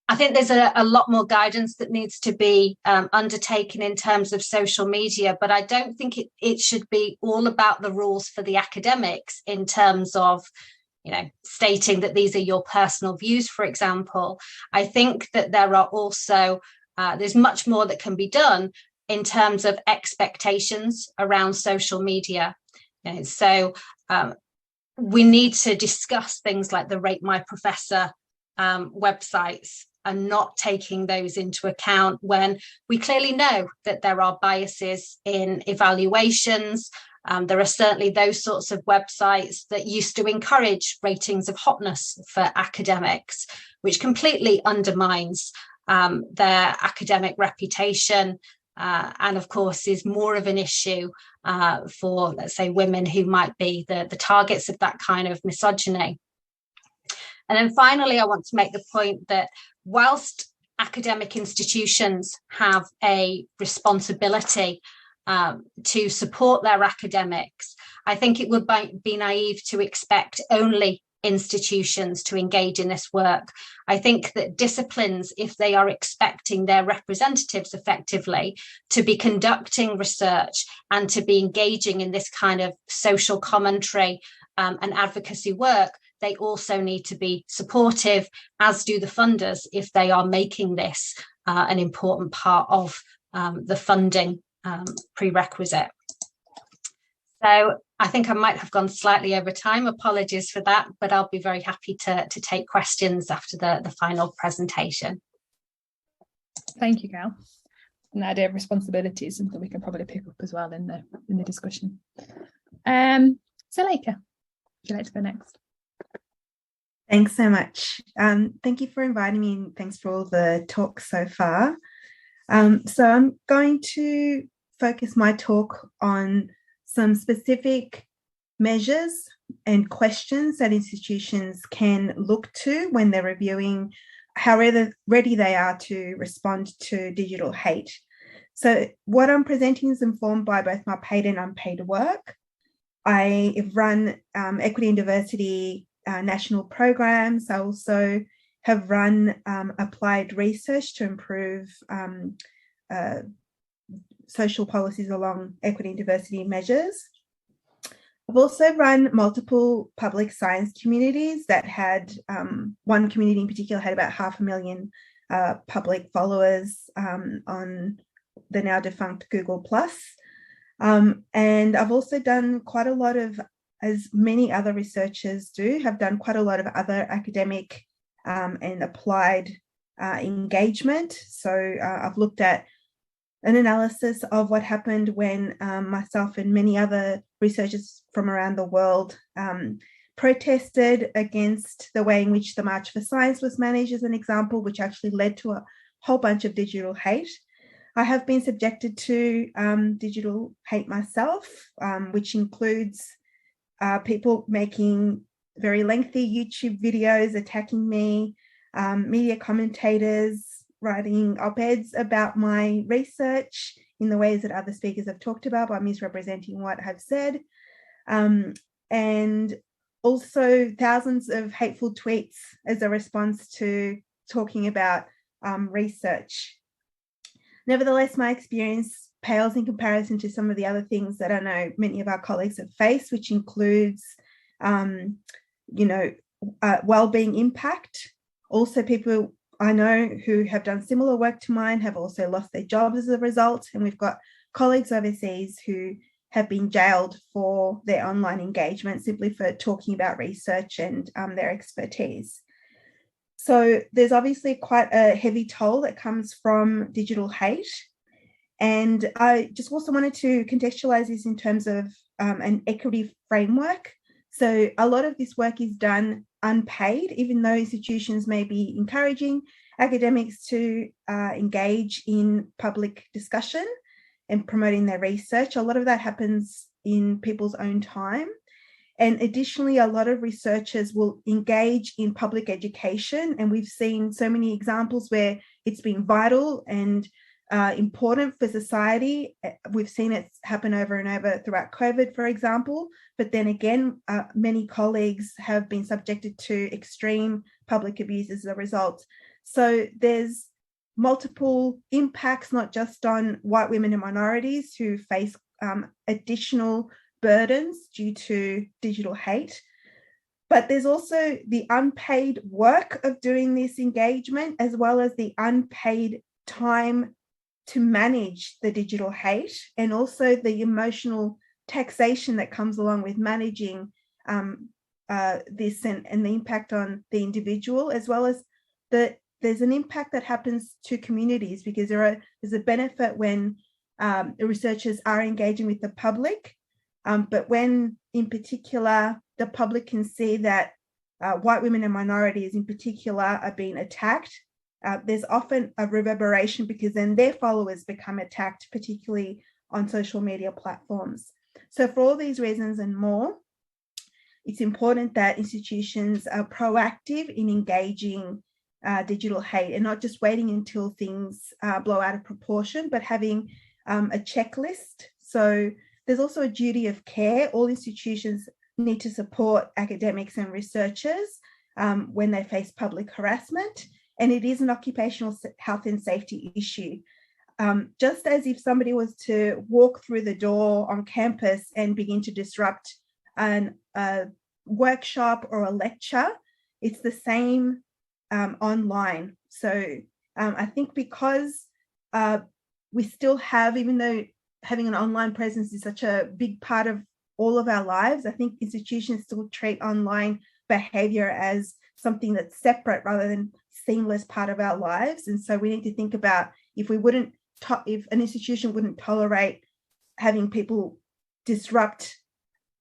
I think there's a lot more guidance that needs to be undertaken in terms of social media, but I don't think it should be all about the rules for the academics in terms of, stating that these are your personal views, for example. I think that there are also, there's much more that can be done in terms of expectations around social media. So we need to discuss things like the Rate My Professor websites, and not taking those into account when we clearly know that there are biases in evaluations. There are certainly those sorts of websites that used to encourage ratings of hotness for academics, which completely undermines their academic reputation, and of course is more of an issue for, let's say, women who might be the targets of that kind of misogyny. And then finally, I want to make the point that whilst academic institutions have a responsibility to support their academics, I think it would be naive to expect only institutions to engage in this work. I think that disciplines, if they are expecting their representatives effectively to be conducting research and to be engaging in this kind of social commentary and advocacy work, they also need to be supportive, as do the funders, if they are making this an important part of the funding prerequisite. So I think I might have gone slightly over time. Apologies for that, but I'll be very happy to take questions after the final presentation. Thank you, Gal. And the idea of responsibility is something we can probably pick up as well in the discussion. So Leica, would you like to go next? Thanks so much. Thank you for inviting me, and thanks for all the talks so far. So I'm going to focus my talk on some specific measures and questions that institutions can look to when they're reviewing how ready they are to respond to digital hate. So what I'm presenting is informed by both my paid and unpaid work. I have run equity and diversity national programs. I also have run applied research to improve social policies along equity and diversity measures. I've also run multiple public science communities that had, one community in particular had about 500,000 public followers on the now defunct Google+. And I've also done quite a lot of, as many other researchers do, have done quite a lot of other academic and applied engagement. So I've looked at an analysis of what happened when myself and many other researchers from around the world protested against the way in which the March for Science was managed, as an example, which actually led to a whole bunch of digital hate. I have been subjected to digital hate myself, which includes people making very lengthy YouTube videos attacking me, media commentators writing op-eds about my research in the ways that other speakers have talked about by misrepresenting what I've said, and also thousands of hateful tweets as a response to talking about research. Nevertheless, my experience pales in comparison to some of the other things that I know many of our colleagues have faced, which includes, well-being impact. Also, people I know who have done similar work to mine have also lost their jobs as a result. And we've got colleagues overseas who have been jailed for their online engagement simply for talking about research and their expertise. So there's obviously quite a heavy toll that comes from digital hate. And I just also wanted to contextualize this in terms of an equity framework. So a lot of this work is done unpaid, even though institutions may be encouraging academics to engage in public discussion and promoting their research. A lot of that happens in people's own time. And additionally, a lot of researchers will engage in public education. And we've seen so many examples where it's been vital and important for society. We've seen it happen over and over throughout COVID, for example. But then again, many colleagues have been subjected to extreme public abuse as a result. So there's multiple impacts, not just on white women and minorities who face additional burdens due to digital hate, but there's also the unpaid work of doing this engagement, as well as the unpaid time to manage the digital hate, and also the emotional taxation that comes along with managing this and the impact on the individual, as well as there's an impact that happens to communities, because there's a benefit when researchers are engaging with the public, but when in particular the public can see that white women and minorities in particular are being attacked, there's often a reverberation, because then their followers become attacked, particularly on social media platforms. So for all these reasons and more, it's important that institutions are proactive in engaging digital hate and not just waiting until things blow out of proportion, but having a checklist. So there's also a duty of care. All institutions need to support academics and researchers when they face public harassment. And it is an occupational health and safety issue. Just as if somebody was to walk through the door on campus and begin to disrupt a workshop or a lecture, it's the same online. So I think because we still have, even though having an online presence is such a big part of all of our lives, I think institutions still treat online behavior as something that's separate rather than seamless part of our lives. And so we need to think about if an institution wouldn't tolerate having people disrupt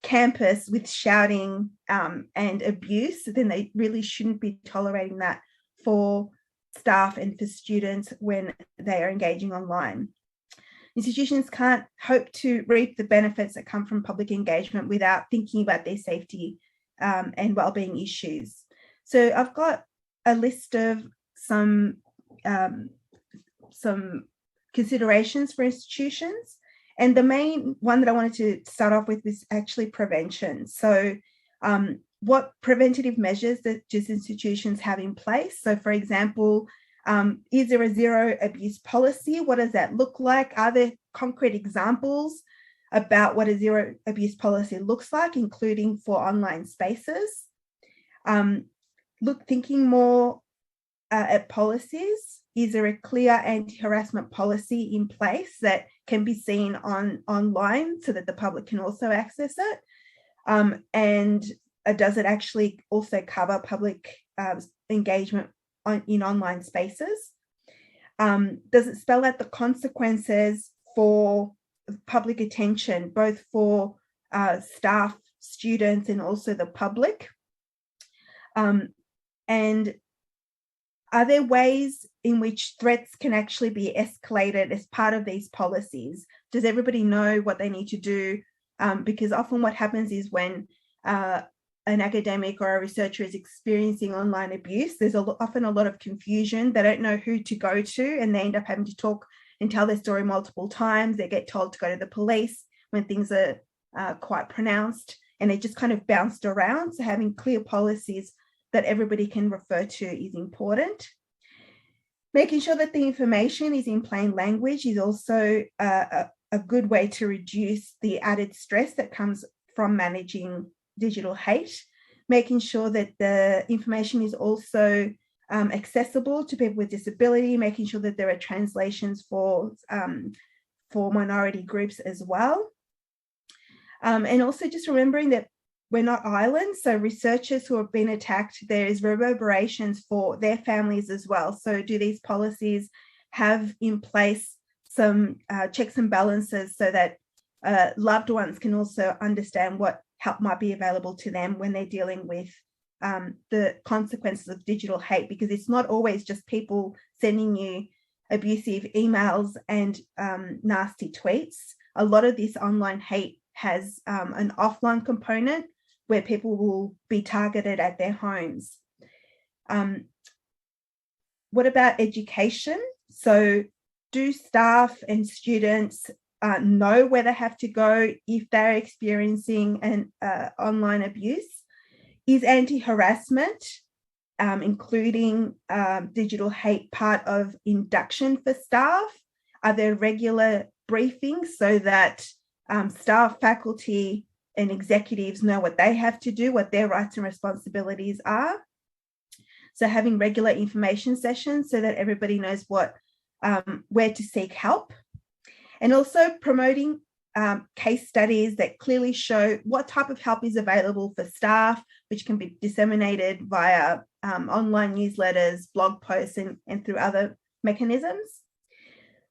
campus with shouting and abuse, then they really shouldn't be tolerating that for staff and for students when they are engaging online. Institutions can't hope to reap the benefits that come from public engagement without thinking about their safety and wellbeing issues. So I've got a list of some considerations for institutions. And the main one that I wanted to start off with was actually prevention. So what preventative measures that just institutions have in place? So for example, is there a zero abuse policy? What does that look like? Are there concrete examples about what a zero abuse policy looks like, including for online spaces? Thinking more at policies. Is there a clear anti-harassment policy in place that can be seen online so that the public can also access it? And does it actually also cover public engagement in online spaces? Does it spell out the consequences for public attention, both for staff students and also the public? And are there ways in which threats can actually be escalated as part of these policies? Does everybody know what they need to do? Because often what happens is when an academic or a researcher is experiencing online abuse, there's often a lot of confusion. They don't know who to go to, and they end up having to talk and tell their story multiple times. They get told to go to the police when things are quite pronounced, and they just kind of bounced around. So having clear policies that everybody can refer to is important. Making sure that the information is in plain language is also a good way to reduce the added stress that comes from managing digital hate. Making sure that the information is also accessible to people with disability, making sure that there are translations for minority groups as well. And also just remembering that we're not islands, so researchers who have been attacked, there is reverberations for their families as well. So do these policies have in place some checks and balances so that loved ones can also understand what help might be available to them when they're dealing with the consequences of digital hate? Because it's not always just people sending you abusive emails and nasty tweets. A lot of this online hate has an offline component where people will be targeted at their homes. What about education? So do staff and students know where they have to go if they're experiencing an online abuse? Is anti-harassment, including digital hate, part of induction for staff? Are there regular briefings so that staff, faculty, and executives know what they have to do, what their rights and responsibilities are? So having regular information sessions so that everybody knows what where to seek help. And also promoting case studies that clearly show what type of help is available for staff, which can be disseminated via online newsletters, blog posts, and through other mechanisms.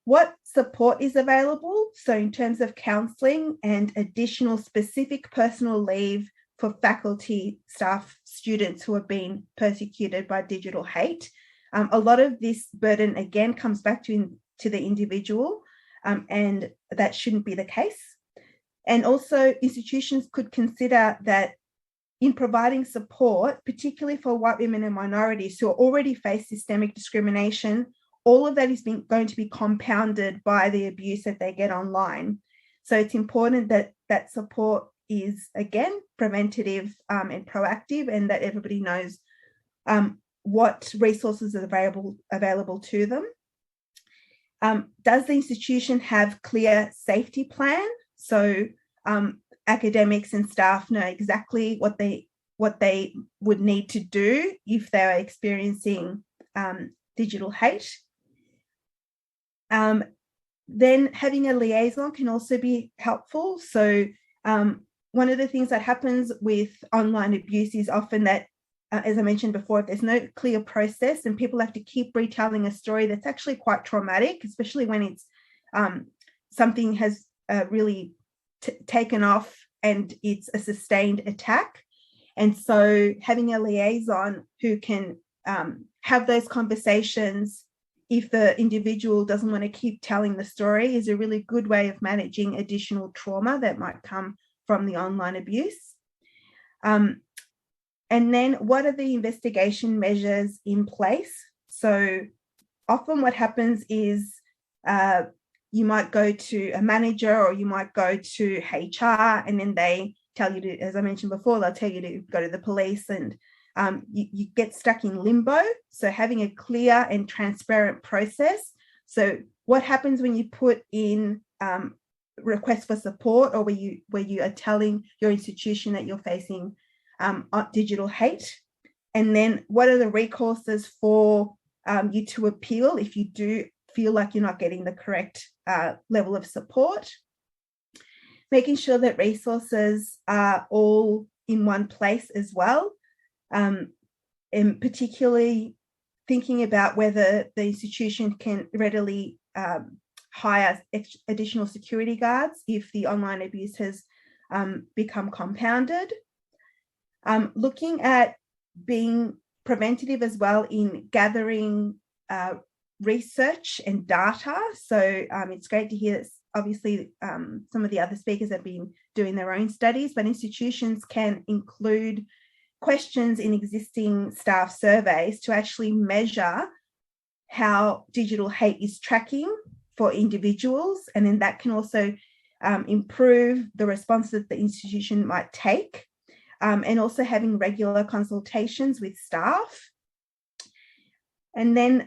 What support is available? So in terms of counselling and additional specific personal leave for faculty, staff, students who have been persecuted by digital hate. A lot of this burden, again, comes back to the individual, and that shouldn't be the case. And also institutions could consider that in providing support, particularly for white women and minorities who already face systemic discrimination, all of that is going to be compounded by the abuse that they get online. So it's important that that support is, again, preventative and proactive, and that everybody knows what resources are available to them. Does the institution have clear safety plan? So academics and staff know exactly what they would need to do if they are experiencing digital hate. Then having a liaison can also be helpful. So one of the things that happens with online abuse is often that, as I mentioned before, if there's no clear process and people have to keep retelling a story that's actually quite traumatic, especially when it's something has really taken off and it's a sustained attack. And so having a liaison who can have those conversations if the individual doesn't want to keep telling the story is a really good way of managing additional trauma that might come from the online abuse. And then what are the investigation measures in place? So often what happens is you might go to a manager or you might go to HR, and then they tell you to, as I mentioned before, they'll tell you to go to the police, and you get stuck in limbo. So having a clear and transparent process. So what happens when you put in requests for support, or where you are telling your institution that you're facing digital hate? And then what are the recourses for you to appeal if you do feel like you're not getting the correct level of support? Making sure that resources are all in one place as well, and particularly thinking about whether the institution can readily hire additional security guards if the online abuse has become compounded. Looking at being preventative as well in gathering research and data. So it's great to hear that obviously some of the other speakers have been doing their own studies, but institutions can include questions in existing staff surveys to actually measure how digital hate is tracking for individuals. And then that can also improve the response that the institution might take, and also having regular consultations with staff. And then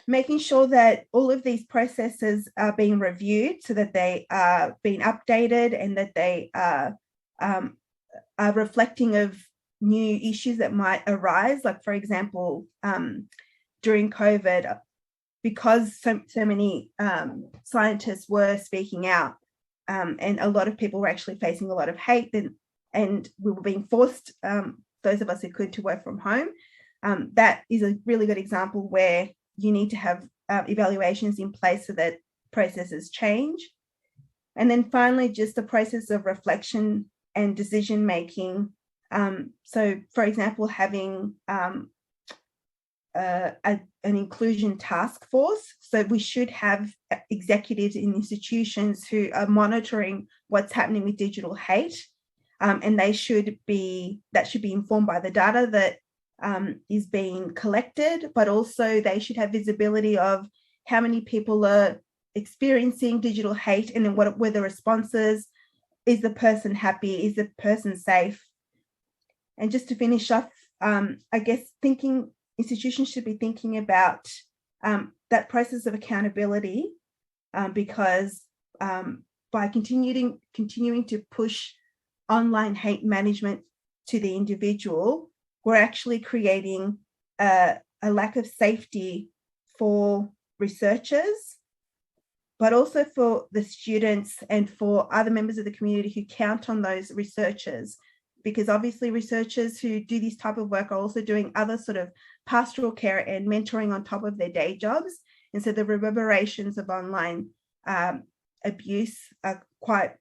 making sure that all of these processes are being reviewed so that they are being updated and that they are reflecting of new issues that might arise. Like, for example, during COVID, because so many scientists were speaking out, and a lot of people were actually facing a lot of hate, and we were being forced, those of us who could, to work from home. That is a really good example where you need to have evaluations in place so that processes change. And then finally, just the process of reflection and decision making. So, for example, having an inclusion task force. So we should have executives in institutions who are monitoring what's happening with digital hate, and that should be informed by the data that is being collected, but also they should have visibility of how many people are experiencing digital hate, and then what were the responses. Is the person happy? Is the person safe? And just to finish off, I guess institutions should be thinking about that process of accountability, because by continuing to push online hate management to the individual, we're actually creating a lack of safety for researchers, but also for the students and for other members of the community who count on those researchers. Because obviously researchers who do this type of work are also doing other sort of pastoral care and mentoring on top of their day jobs. And so the reverberations of online abuse are quite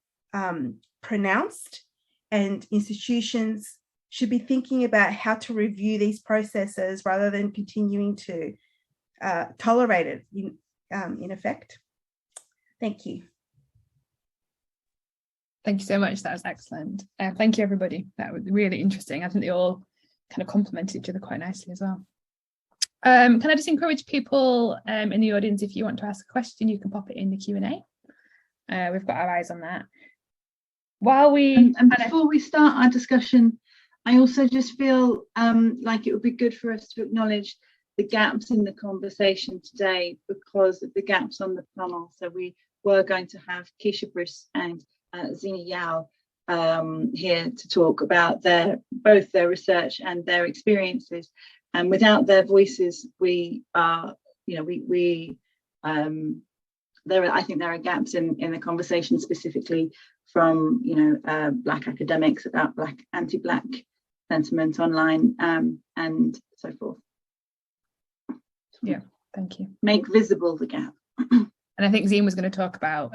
pronounced, and institutions should be thinking about how to review these processes rather than continuing to tolerate it in effect. Thank you. Thank you so much. That was excellent. Thank you, everybody. That was really interesting. I think they all kind of complemented each other quite nicely as well. Can I just encourage people in the audience, if you want to ask a question, you can pop it in the Q&A. We've got our eyes on that. While we before we start our discussion, I also just feel like it would be good for us to acknowledge the gaps in the conversation today because of the gaps on the panel. So we were going to have Keisha Bruce and Zina Yao here to talk about both their research and their experiences. And without their voices, I think there are gaps in the conversation, specifically from Black academics about anti-Black sentiment online and so forth. Yeah, thank you. Make visible the gap. And I think Zine was going to talk about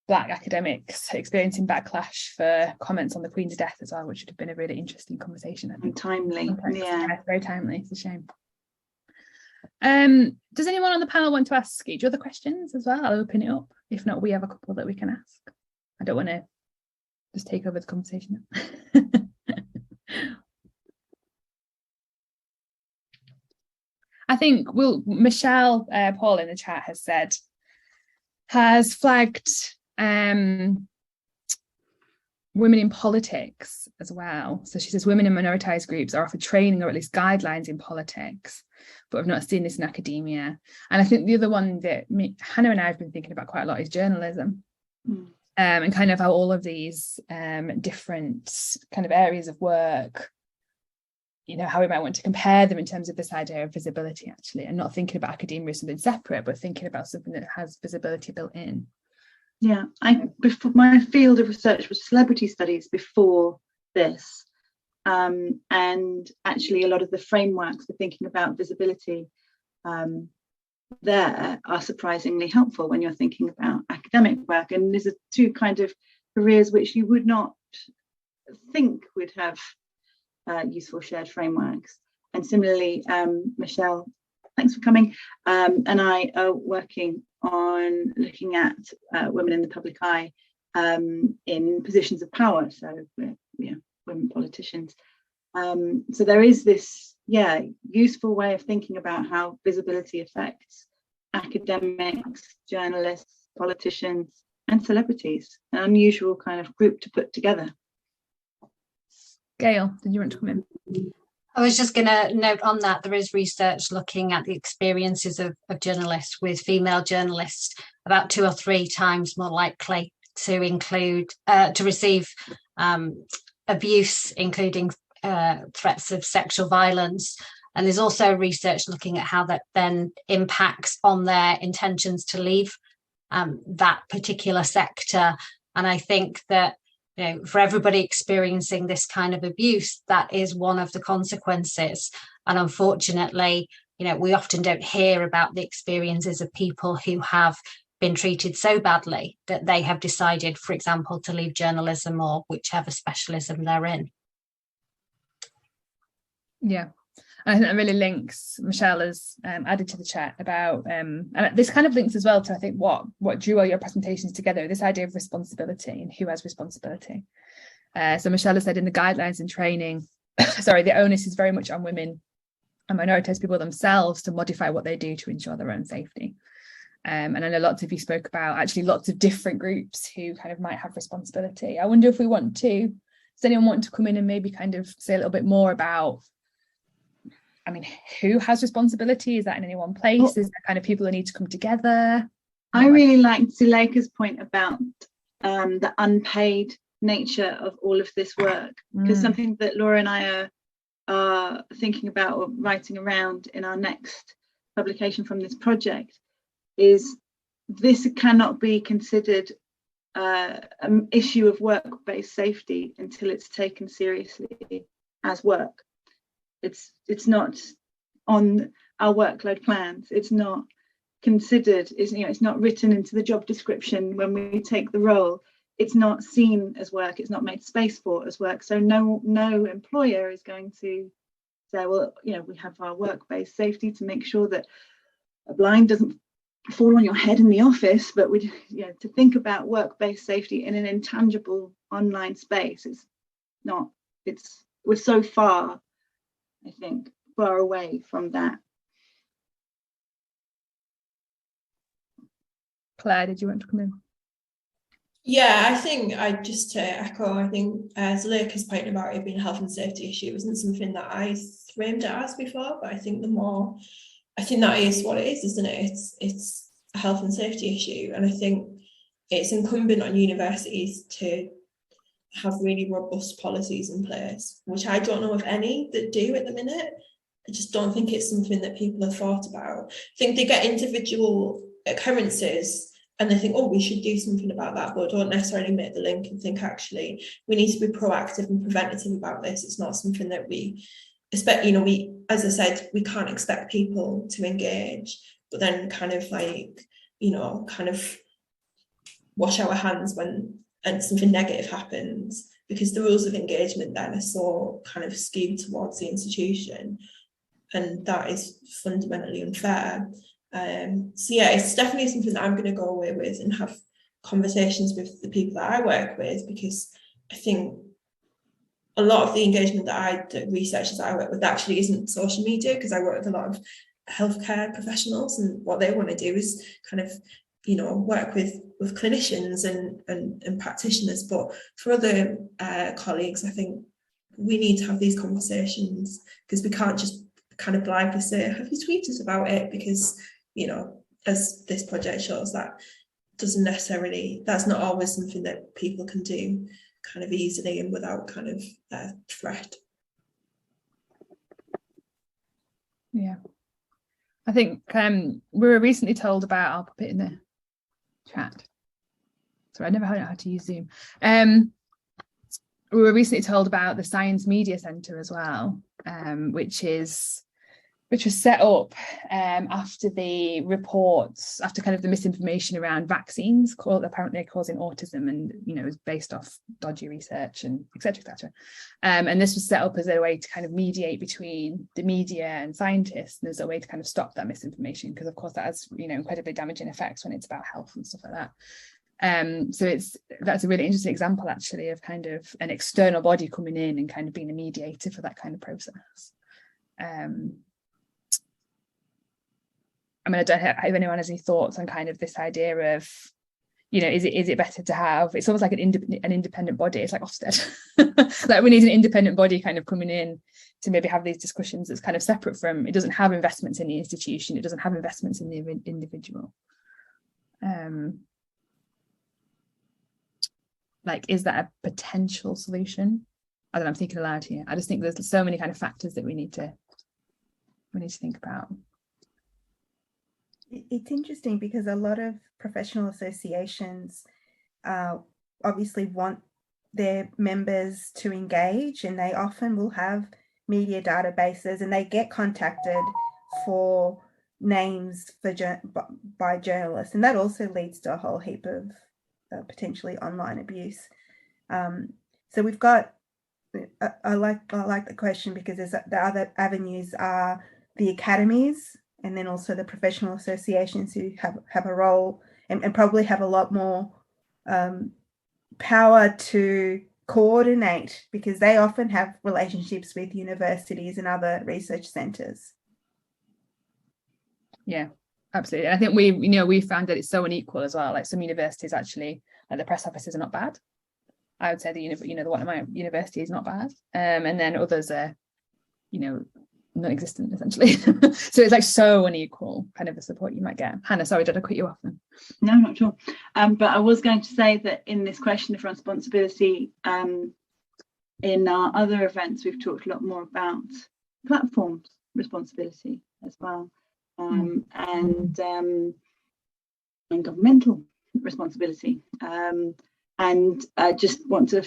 Black academics experiencing backlash for comments on the Queen's death as well, which would have been a really interesting conversation, I think. And timely, yeah, very timely. It's a shame. Does anyone on the panel want to ask each other questions as well? I'll open it up. If not, we have a couple that we can ask. I don't want to just take over the conversation. I think Michelle Paul in the chat has flagged women in politics as well. So she says women in minoritized groups are offered training or at least guidelines in politics, but I've not seen this in academia. And I think the other one that Hannah and I have been thinking about quite a lot is journalism. And kind of how all of these different kind of areas of work, how we might want to compare them in terms of this idea of visibility, actually, and not thinking about academia as something separate, but thinking about something that has visibility built in. Yeah, before my field of research was celebrity studies before this, and actually a lot of the frameworks for thinking about visibility there are surprisingly helpful when you're thinking about academic work. And these are two kind of careers which you would not think would have useful shared frameworks. And similarly, Michelle, thanks for coming, and I are working on looking at women in the public eye in positions of power, so we're women politicians. So there is this useful way of thinking about how visibility affects academics, journalists, politicians, and celebrities. An unusual kind of group to put together. Gail, did you want to come in? I was just going to note on that there is research looking at the experiences of journalists, with female journalists about 2 or 3 times more likely to receive abuse, including threats of sexual violence. And there's also research looking at how that then impacts on their intentions to leave that particular sector. And I think that, for everybody experiencing this kind of abuse, that is one of the consequences. And unfortunately, we often don't hear about the experiences of people who have been treated so badly that they have decided, for example, to leave journalism or whichever specialism they're in. Yeah, I think that really links, Michelle has added to the chat about, and this kind of links as well to, I think, what drew all your presentations together, this idea of responsibility and who has responsibility. So Michelle has said in the guidelines and training, the onus is very much on women and minoritized people themselves to modify what they do to ensure their own safety. And I know lots of you spoke about actually lots of different groups who kind of might have responsibility. I wonder if we want to, does anyone want to come in and maybe kind of say a little bit more about, who has responsibility? Is that in any one place? Is there kind of people who need to come together? I really liked Zuleika's point about the unpaid nature of all of this work, because something that Laura and I are thinking about or writing around in our next publication from this project is this cannot be considered an issue of work-based safety until it's taken seriously as work. It's not on our workload plans. It's not considered. It's not written into the job description when we take the role. It's not seen as work. It's not made space for as work. So no employer is going to say, well, we have our work-based safety to make sure that a blind doesn't fall on your head in the office. But to think about work-based safety in an intangible online space, we're so far, I think, far away from that. Claire, did you want to come in? Yeah, I think just to echo, I think Zuleika's point about it being a health and safety issue wasn't something that I framed it as before, but I think that is what it is, isn't it? It's a health and safety issue, and I think it's incumbent on universities to have really robust policies in place, which I don't know of any that do at the minute. I just don't think it's something that people have thought about. I think they get individual occurrences and they think, oh, we should do something about that, but don't necessarily make the link and think, actually, we need to be proactive and preventative about this. It's not something that we expect, as I said, we can't expect people to engage, but then kind of wash our hands when something negative happens, because the rules of engagement then are so kind of skewed towards the institution, and that is fundamentally unfair. It's definitely something that I'm going to go away with and have conversations with the people that I work with, because I think a lot of the engagement the researchers that I work with actually isn't social media, because I work with a lot of healthcare professionals, and what they want to do is kind of work with clinicians and practitioners. But for other colleagues, I think we need to have these conversations, because we can't just kind of blindly say, have you tweeted about it? Because, as this project shows, that's not always something that people can do kind of easily and without kind of threat. Yeah. I think we were recently told about, I'll put it in the chat. Sorry, I never know how to use Zoom. We were recently told about the Science Media Centre as well, which is which was set up after the reports, after kind of the misinformation around vaccines apparently causing autism, and it was based off dodgy research and etc. And this was set up as a way to kind of mediate between the media and scientists, and as a way to kind of stop that misinformation, because of course that has incredibly damaging effects when it's about health and stuff like that. So that's a really interesting example actually of kind of an external body coming in and kind of being a mediator for that kind of process. I mean, I don't know if anyone has any thoughts on kind of this idea of, is it better to have, it's almost like an independent body. It's like Ofsted, like we need an independent body kind of coming in to maybe have these discussions that's kind of separate from, it doesn't have investments in the institution, it doesn't have investments in the individual. Like, is that a potential solution? I don't know, I'm thinking aloud here. I just think there's so many kind of factors that we need to think about. It's interesting because a lot of professional associations obviously want their members to engage, and they often will have media databases, and they get contacted for names by journalists, and that also leads to a whole heap of potentially online abuse. So we've got, I like the question, because there's the other avenues are the academies, and then also the professional associations who have a role and probably have a lot more power to coordinate, because they often have relationships with universities and other research centres. Yeah, absolutely. And I think we found that it's so unequal as well. Like some universities actually, like the press offices are not bad. I would say the one at my university is not bad, and then others are, non-existent essentially. So it's like so unequal kind of the support you might get. Hannah, sorry, did I cut you off then? No, not at all. But I was going to say that in this question of responsibility, in our other events, we've talked a lot more about platforms responsibility as well, and governmental responsibility. And I just want to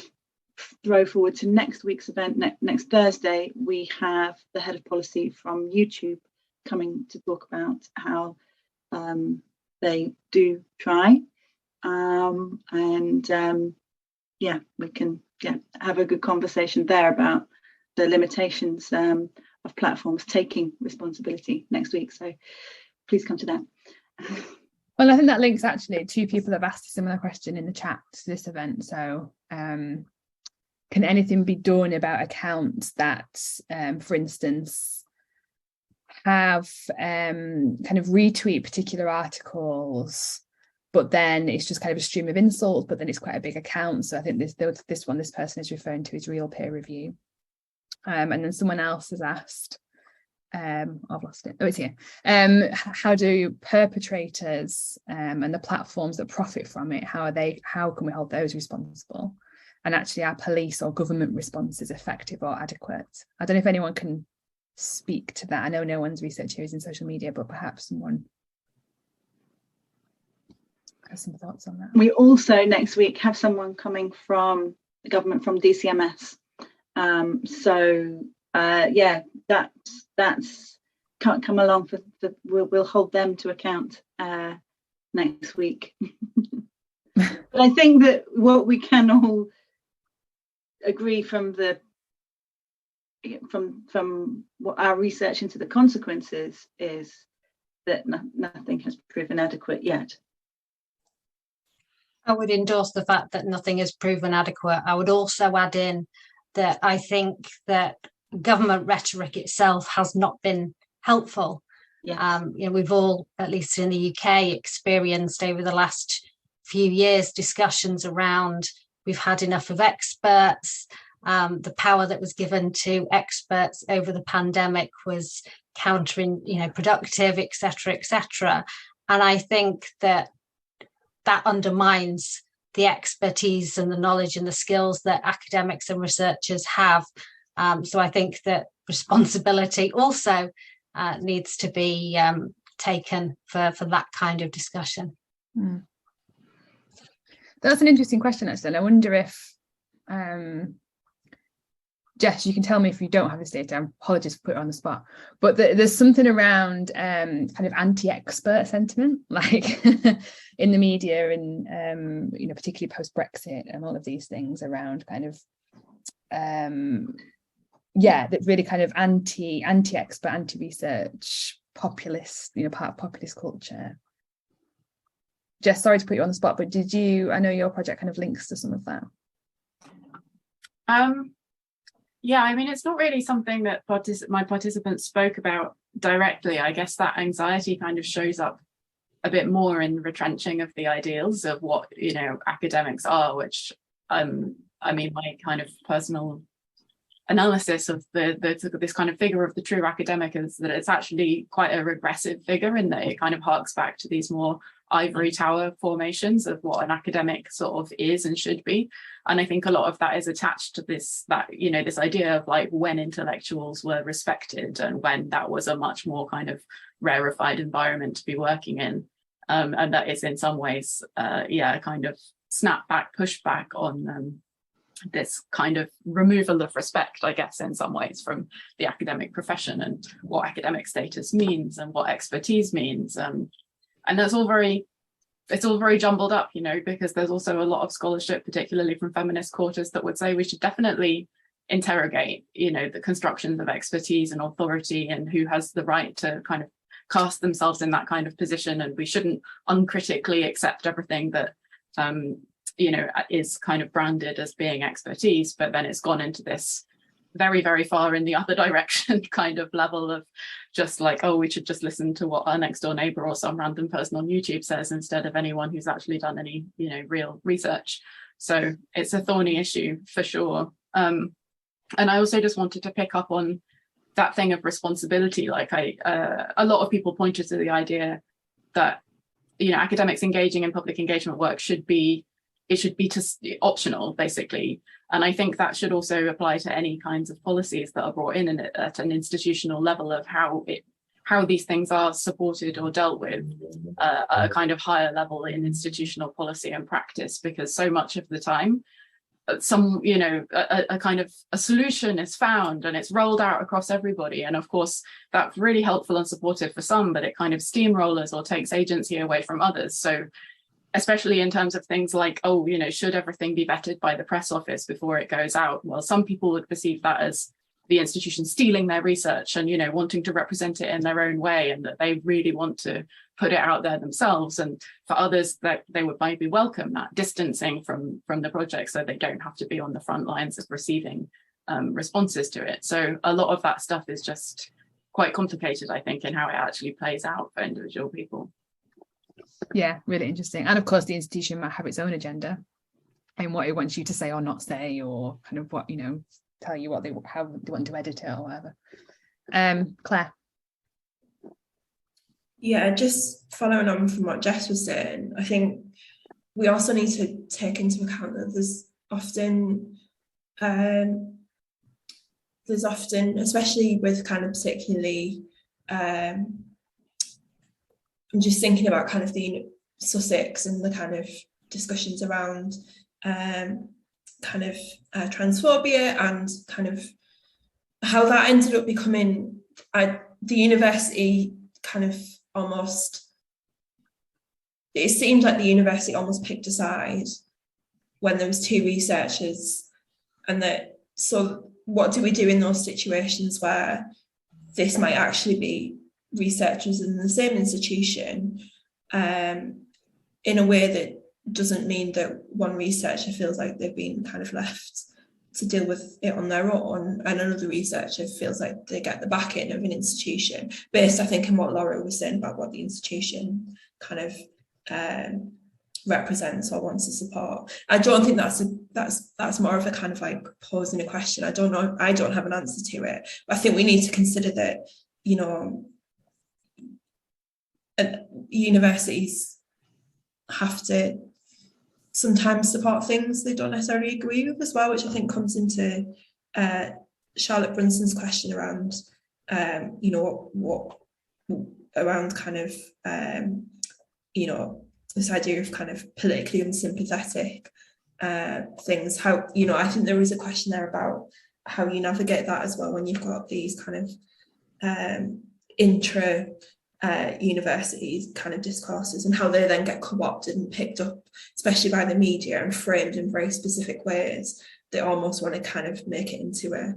throw forward to next week's event. Next Thursday, we have the head of policy from YouTube coming to talk about how they do try, we can have a good conversation there about the limitations of platforms taking responsibility next week. So please come to that. Well, I think that links actually. 2 people have asked a similar question in the chat to this event. So can anything be done about accounts that, for instance, have kind of retweet particular articles, but then it's just kind of a stream of insults, but then it's quite a big account. So I think this person is referring to his real peer review. And then someone else has asked, I've lost it. Oh, it's here. How do perpetrators and the platforms that profit from it, how can we hold those responsible? And actually, are police or government responses effective or adequate? I don't know if anyone can speak to that. I know no one's research here is in social media, but perhaps someone has some thoughts on that. We also next week have someone coming from the government, from DCMS. That's can't come along we'll hold them to account next week. But I think that what we can all agree from what our research into the consequences is that nothing has proven adequate yet. I would endorse the fact that nothing is proven adequate. I would also add in that I think that government rhetoric itself has not been helpful. Yes. We've all, at least in the UK, experienced over the last few years discussions around we've had enough of experts. The power that was given to experts over the pandemic was productive, etc. And I think that undermines the expertise and the knowledge and the skills that academics and researchers have. So I think that responsibility also needs to be taken for that kind of discussion. That's an interesting question, actually. I wonder if Jess, you can tell me if you don't have this data. Apologies for putting it on the spot, but there's something around kind of anti-expert sentiment, like in the media, and you know, particularly post-Brexit and all of these things around kind of that really kind of anti-expert, anti-research, populist, you know, part of populist culture. Jess, sorry to put you on the spot, but I know your project kind of links to some of that. Yeah, I mean, it's not really something that my participants spoke about directly. I guess that anxiety kind of shows up a bit more in retrenching of the ideals of what, you know, academics are, which I mean, my kind of personal analysis of this kind of figure of the true academic is that it's actually quite a regressive figure, in that it kind of harks back to these more ivory tower formations of what an academic sort of is and should be. And I think a lot of that is attached to this idea of like when intellectuals were respected and when that was a much more kind of rarefied environment to be working in. And that is in some ways, kind of snapback, pushback on this kind of removal of respect, I guess, in some ways, from the academic profession and what academic status means and what expertise means. And that's all very jumbled up, you know, because there's also a lot of scholarship, particularly from feminist quarters, that would say we should definitely interrogate, you know, the constructions of expertise and authority and who has the right to kind of cast themselves in that kind of position. And we shouldn't uncritically accept everything that, you know, is kind of branded as being expertise, but then it's gone into this very, very far in the other direction kind of level of just like, oh, we should just listen to what our next door neighbor or some random person on YouTube says instead of anyone who's actually done any, you know, real research. So it's a thorny issue for sure. And I also just wanted to pick up on that thing of responsibility. Like a lot of people pointed to the idea that, you know, academics engaging in public engagement work should be optional, basically. And I think that should also apply to any kinds of policies that are brought in at an institutional level of how these things are supported or dealt with at a kind of higher level in institutional policy and practice, because so much of the time some, you know, a kind of a solution is found and it's rolled out across everybody. And of course, that's really helpful and supportive for some, but it kind of steamrollers or takes agency away from others. So especially in terms of things like, oh, you know, should everything be vetted by the press office before it goes out? Well, some people would perceive that as the institution stealing their research and, you know, wanting to represent it in their own way, and that they really want to put it out there themselves. And for others, that they would maybe welcome that distancing from the project so they don't have to be on the front lines of receiving responses to it. So a lot of that stuff is just quite complicated, I think, in how it actually plays out for individual people. Yeah, really interesting. And of course, the institution might have its own agenda and what it wants you to say or not say, or kind of what, you know, tell you how they want to edit it or whatever. Claire. Yeah, just following on from what Jess was saying, I think we also need to take into account that there's often, especially with kind of particularly, I'm just thinking about kind of the Sussex and the kind of discussions around kind of transphobia and kind of how that ended up becoming the university kind of almost, it seemed like the university almost picked a side when there was two researchers, and that, so what do we do in those situations where this might actually be researchers in the same institution, in a way that doesn't mean that one researcher feels like they've been kind of left to deal with it on their own, and another researcher feels like they get the backing of an institution, based, I think, on what Laura was saying about what the institution kind of represents or wants to support. I don't think that's more of a kind of like posing a question. I don't know, I don't have an answer to it, but I think we need to consider that, you know, universities have to sometimes support things they don't necessarily agree with as well, which I think comes into Charlotte Brunson's question around, you know, what around kind of, you know, this idea of kind of politically unsympathetic things. How, you know, I think there was a question there about how you navigate that as well when you've got these kind of intra universities kind of discourses, and how they then get co-opted and picked up, especially by the media, and framed in very specific ways. They almost want to kind of make it into a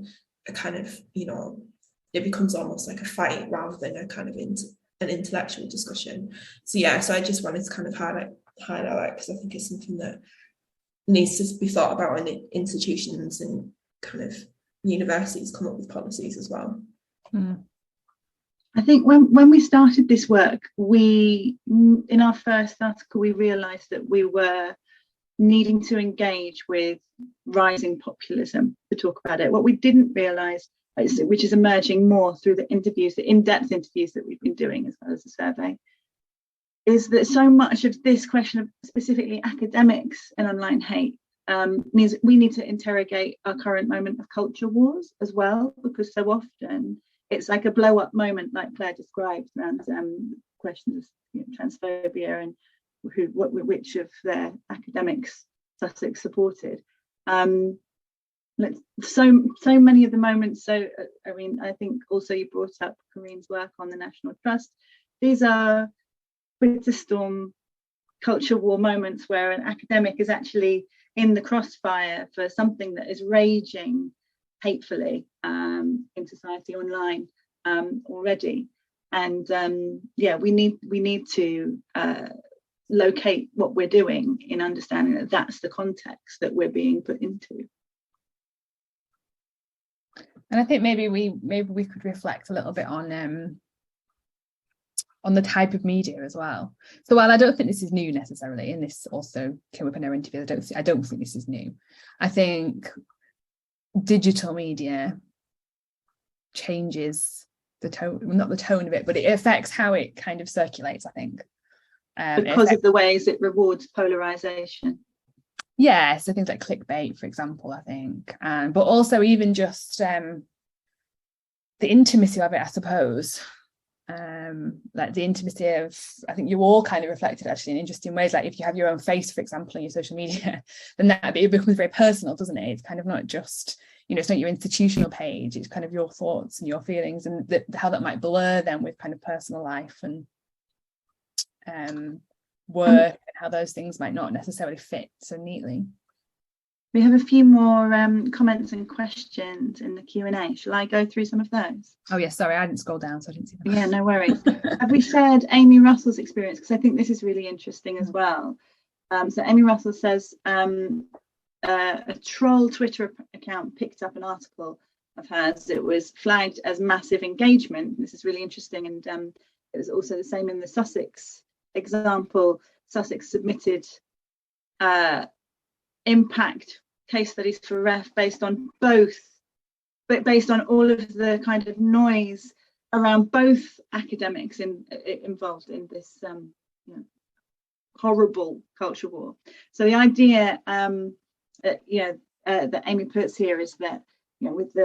kind of, you know, it becomes almost like a fight rather than a kind of an intellectual discussion. So yeah, so I just wanted to kind of highlight that, because I think it's something that needs to be thought about in institutions, and kind of universities come up with policies as well. I think when we started this work, in our first article, we realised that we were needing to engage with rising populism to talk about it. What we didn't realise, which is emerging more through the interviews, the in-depth interviews that we've been doing as well as the survey, is that so much of this question of specifically academics and online hate means we need to interrogate our current moment of culture wars as well, because so often it's like a blow-up moment, like Claire described, around questions of transphobia and which of their academics Sussex supported. So many of the moments. So I mean, I think also you brought up Corinne's work on the National Trust. These are Twitter-storm culture war moments where an academic is actually in the crossfire for something that is raging hatefully in society online already. And we need to locate what we're doing in understanding that that's the context that we're being put into. And I think maybe we could reflect a little bit on the type of media as well. So while I don't think this is new necessarily, and this also came up in our interview, I don't think this is new. I think digital media changes the tone, not the tone of it, but it affects how it kind of circulates, I think. Because of the ways it rewards polarization. Yeah, so things like clickbait, for example, I think. But also even just the intimacy of it, I suppose. Like the intimacy of, I think you all kind of reflected actually in interesting ways, like if you have your own face, for example, on your social media, then it becomes very personal, doesn't it? It's kind of not just, it's not your institutional page, it's kind of your thoughts and your feelings, and how that might blur then with kind of personal life and work, and how those things might not necessarily fit so neatly. We have a few more comments and questions in the Q&A. Shall I go through some of those? Oh yeah, sorry, I didn't scroll down, so I didn't see them. Yeah, no worries. Have we shared Amy Russell's experience? Because I think this is really interesting as well. So Amy Russell says a troll Twitter account picked up an article of hers. It was flagged as massive engagement. This is really interesting, and it was also the same in the Sussex example. Sussex submitted impact case studies for REF based on all of the kind of noise around both academics involved in this horrible culture war. So the idea that Amy puts here is that with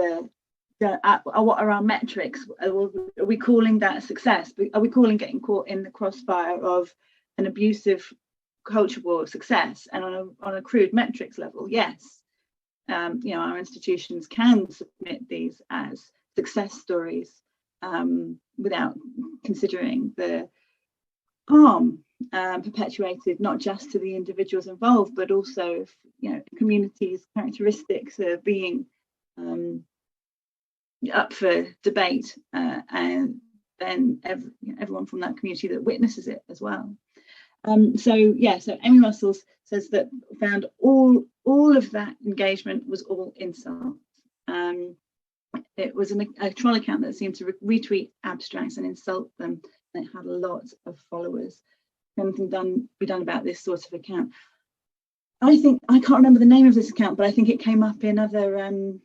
what are our metrics? Are we calling that a success? Are we calling getting caught in the crossfire of an abusive culture war success? And on a crude metrics level, yes, our institutions can submit these as success stories without considering the harm perpetuated not just to the individuals involved, but also communities' characteristics are being up for debate, and then everyone from that community that witnesses it as well. So Amy Russell says that found all of that engagement was all insults. It was a troll account that seemed to retweet abstracts and insult them, and it had a lot of followers. Something be done about this sort of account. I think, I can't remember the name of this account, but I think it came up in other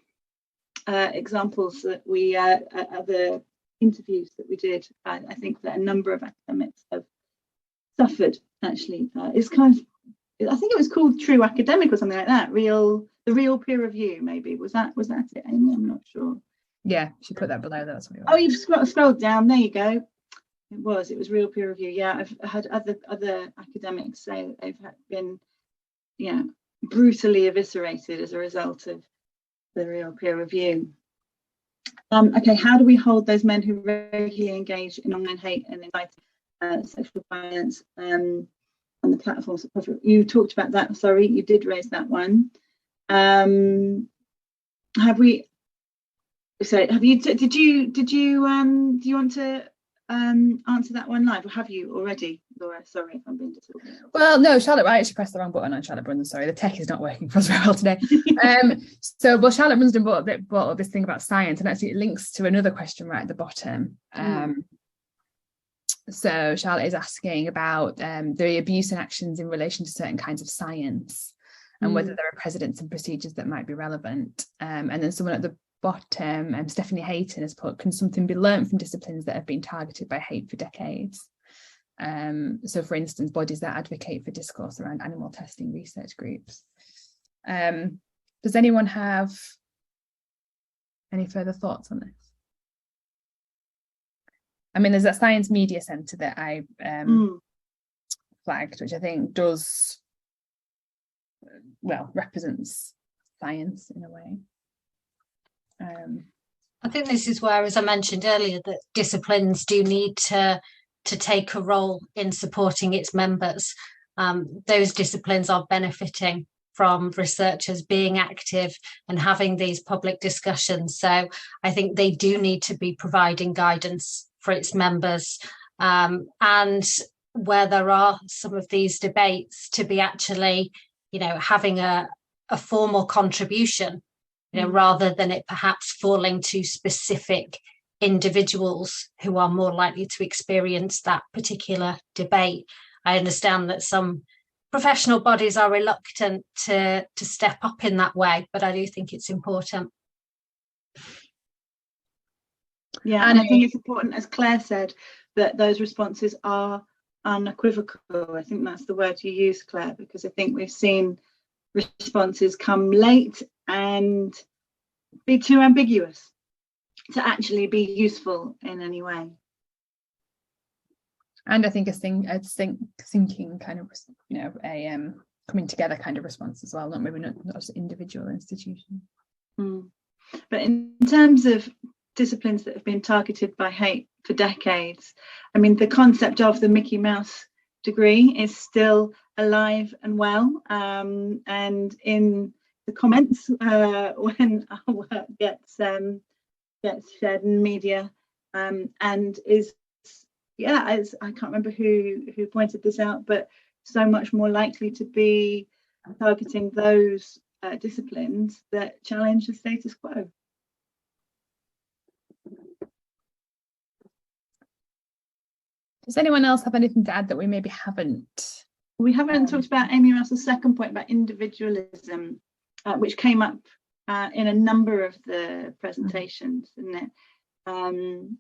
examples that we other interviews that we did. I think that a number of academics have suffered actually. It's kind of, I think it was called True Academic or something like that. The real peer review, maybe. Was that it, Amy? I'm not sure. Yeah, she put that below. That's what it was. Oh, you've scrolled down. There you go. It was real peer review. Yeah, I've had other academics say they've been brutally eviscerated as a result of the real peer review. Okay, how do we hold those men who regularly engage in online hate and inciting sexual violence on the platforms of profit? You talked about that. Sorry, you did raise that one. Have we? So, have you? Did you? Do you want to answer that one live, or have you already, Laura? Sorry if I'm being disorganized. Well, no, Charlotte, I actually pressed the wrong button on Charlotte Brunsden. Sorry, the tech is not working for us very well today. Charlotte Brunsden brought up this thing about science, and actually it links to another question right at the bottom. So Charlotte is asking about the abuse and actions in relation to certain kinds of science, and whether there are precedents and procedures that might be relevant. And then someone at the bottom, Stephanie Hayton, has put, can something be learnt from disciplines that have been targeted by hate for decades? So for instance, bodies that advocate for discourse around animal testing research groups. Does anyone have any further thoughts on this? I mean, there's that Science Media Centre that I flagged, which I think does, well, represents science in a way. I think this is where, as I mentioned earlier, that disciplines do need to take a role in supporting its members. Those disciplines are benefiting from researchers being active and having these public discussions. So I think they do need to be providing guidance for its members. And where there are some of these debates, to be actually, having a formal contribution, rather than it perhaps falling to specific individuals who are more likely to experience that particular debate. I understand that some professional bodies are reluctant to step up in that way, but I do think it's important. Yeah, and I think it's important, as Claire said, that those responses are unequivocal. I think that's the word you use, Claire, because I think we've seen responses come late and be too ambiguous to actually be useful in any way. And I think thinking kind of, a coming together kind of response as well, not as individual institutions. But in terms of disciplines that have been targeted by hate for decades, I mean, the concept of the Mickey Mouse degree is still alive and well. And in the comments, when our work gets shared in media, and is, as I can't remember who pointed this out, but so much more likely to be targeting those disciplines that challenge the status quo. Does anyone else have anything to add that we maybe haven't? We haven't talked about Amy Russell's second point about individualism, which came up in a number of the presentations, isn't it? And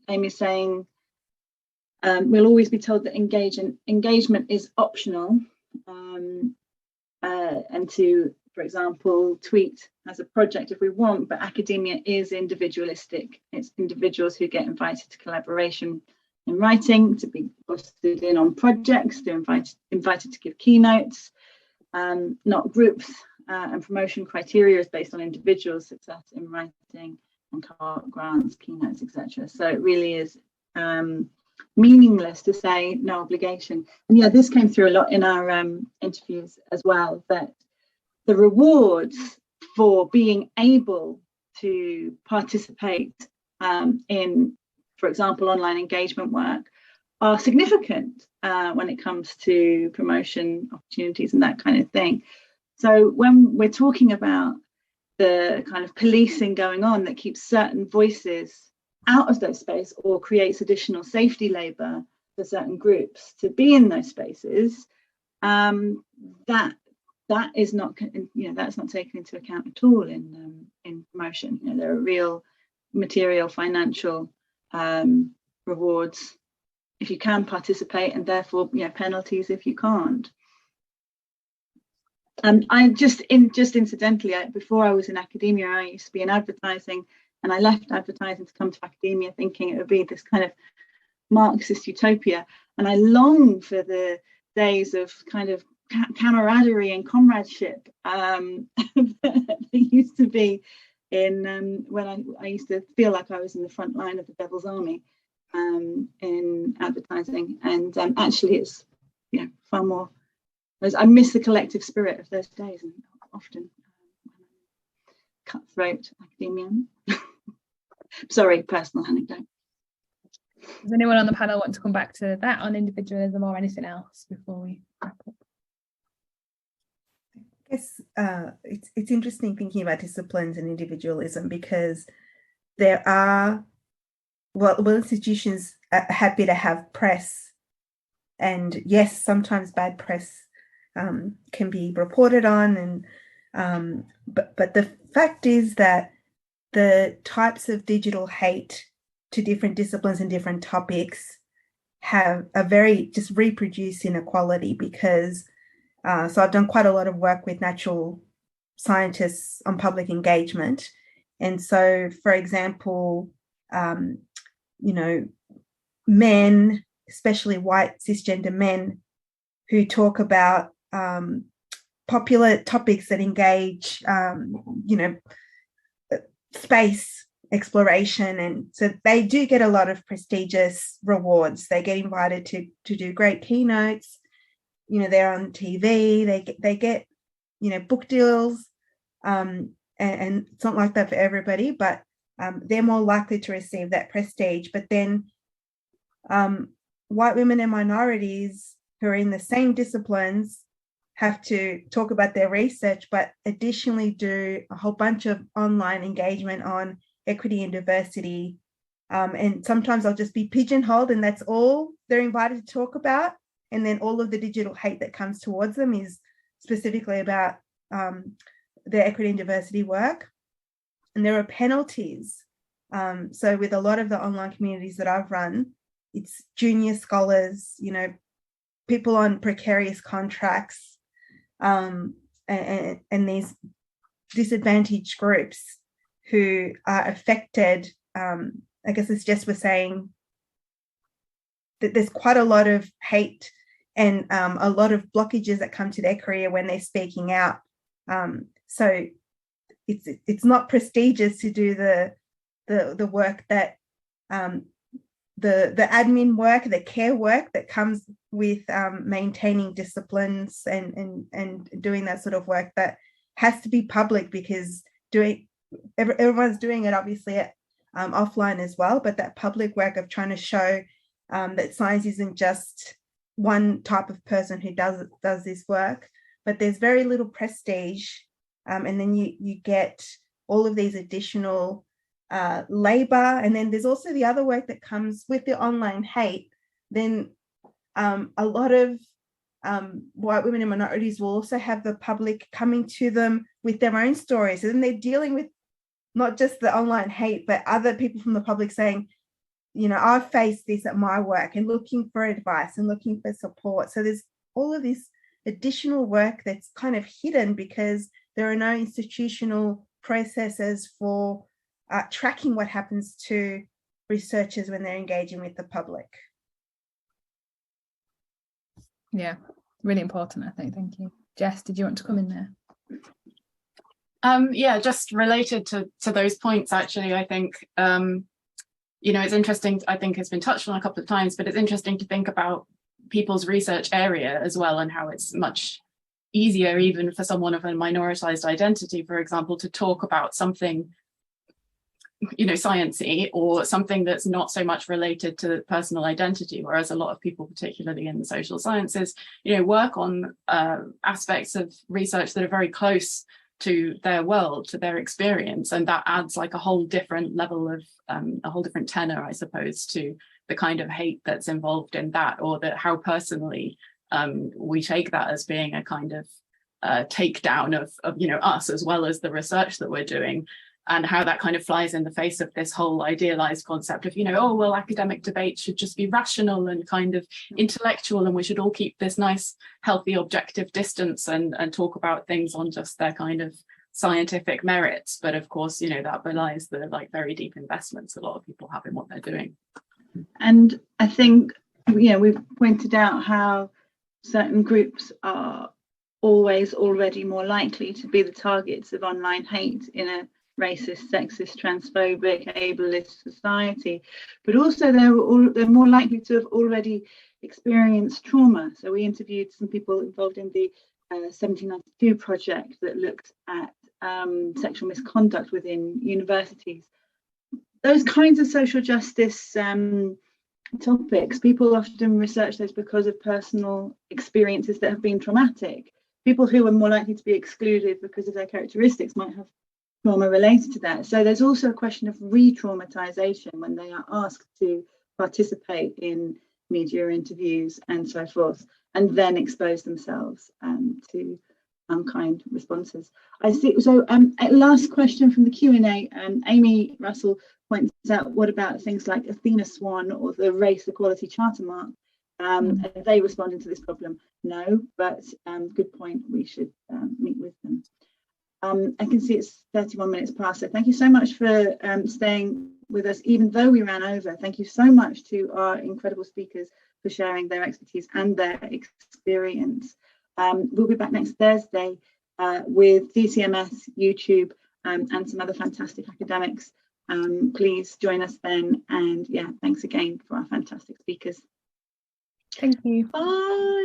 Amy's saying, we'll always be told that engagement is optional, and to, for example, tweet as a project if we want, but academia is individualistic. It's individuals who get invited to collaboration in writing, to be busted in on projects, they're invited to give keynotes, not groups, and promotion criteria is based on individual success in writing and co-op grants, keynotes, etc. So it really is meaningless to say no obligation. And yeah, this came through a lot in our interviews as well, that the rewards for being able to participate in, for example, online engagement work are significant when it comes to promotion opportunities and that kind of thing. So when we're talking about the kind of policing going on that keeps certain voices out of those spaces or creates additional safety labour for certain groups to be in those spaces, that is not, that's not taken into account at all in promotion. There are real material, financial rewards if you can participate, and therefore penalties if you can't. I just incidentally, before I was in academia, I used to be in advertising, and I left advertising to come to academia thinking it would be this kind of Marxist utopia. And I long for the days of kind of camaraderie and comradeship that used to be in when I used to feel like I was in the front line of the Devil's Army in advertising, and actually it's far more. I miss the collective spirit of those days, and often cutthroat academia. Sorry, personal anecdote. Does anyone on the panel want to come back to that on individualism or anything else before we wrap up? I guess it's interesting thinking about disciplines and individualism, because there are, institutions are happy to have press, and yes, sometimes bad press can be reported on, and but the fact is that the types of digital hate to different disciplines and different topics are very just reproduce inequality, because so I've done quite a lot of work with natural scientists on public engagement. And so, for example, men, especially white cisgender men, who talk about popular topics that engage, space exploration, and so they do get a lot of prestigious rewards. They get invited to do great keynotes. They're on TV. They get book deals, and it's not like that for everybody, but they're more likely to receive that prestige. But then white women and minorities who are in the same disciplines have to talk about their research, but additionally do a whole bunch of online engagement on equity and diversity. And sometimes I'll just be pigeonholed, and that's all they're invited to talk about. And then all of the digital hate that comes towards them is specifically about their equity and diversity work. And there are penalties. So with a lot of the online communities that I've run, it's junior scholars, people on precarious contracts, and these disadvantaged groups who are affected. I guess as Jess was saying, that there's quite a lot of hate and a lot of blockages that come to their career when they're speaking out. So it's not prestigious to do the work that the admin work, the care work that comes with maintaining disciplines and doing that sort of work that has to be public, because everyone's doing it obviously offline as well, but that public work of trying to show that science isn't just one type of person who does this work, but there's very little prestige, and then you get all of these additional labor, and then there's also the other work that comes with the online hate. Then a lot of white women and minorities will also have the public coming to them with their own stories, and they're dealing with not just the online hate, but other people from the public saying, I've faced this at my work, and looking for advice and looking for support. So there's all of this additional work that's kind of hidden because there are no institutional processes for tracking what happens to researchers when they're engaging with the public. Yeah, really important, I think. Thank you. Jess, did you want to come in there? Yeah, just related to those points, actually, I think, it's interesting. I think it's been touched on a couple of times, but it's interesting to think about people's research area as well, and how it's much easier, even for someone of a minoritized identity, for example, to talk about something sciencey, or something that's not so much related to personal identity, whereas a lot of people, particularly in the social sciences, work on aspects of research that are very close to their world, to their experience, and that adds like a whole different level of a whole different tenor, I suppose, to the kind of hate that's involved in that, or that how personally we take that as being a kind of takedown of us, as well as the research that we're doing, and how that kind of flies in the face of this whole idealized concept of, academic debate should just be rational and kind of intellectual, and we should all keep this nice, healthy, objective distance and talk about things on just their kind of scientific merits. But of course, that belies the very deep investments a lot of people have in what they're doing. And I think, we've pointed out how certain groups are always already more likely to be the targets of online hate in a racist, sexist, transphobic, ableist society, but also they're more likely to have already experienced trauma. So we interviewed some people involved in the 1792 project that looked at sexual misconduct within universities. Those kinds of social justice topics, people often research those because of personal experiences that have been traumatic. People who are more likely to be excluded because of their characteristics might have trauma related to that. So there's also a question of re-traumatization when they are asked to participate in media interviews and so forth, and then expose themselves to unkind responses. I see. So last question from the Q&A, Amy Russell points out, what about things like Athena Swan or the Race Equality Charter Mark? Are they responding to this problem? No, but good point, we should meet with them. I can see it's 31 minutes past, so thank you so much for staying with us, even though we ran over. Thank you so much to our incredible speakers for sharing their expertise and their experience. We'll be back next Thursday with DCMS, YouTube, and some other fantastic academics. Please join us then. And yeah, thanks again for our fantastic speakers. Thank you. Bye.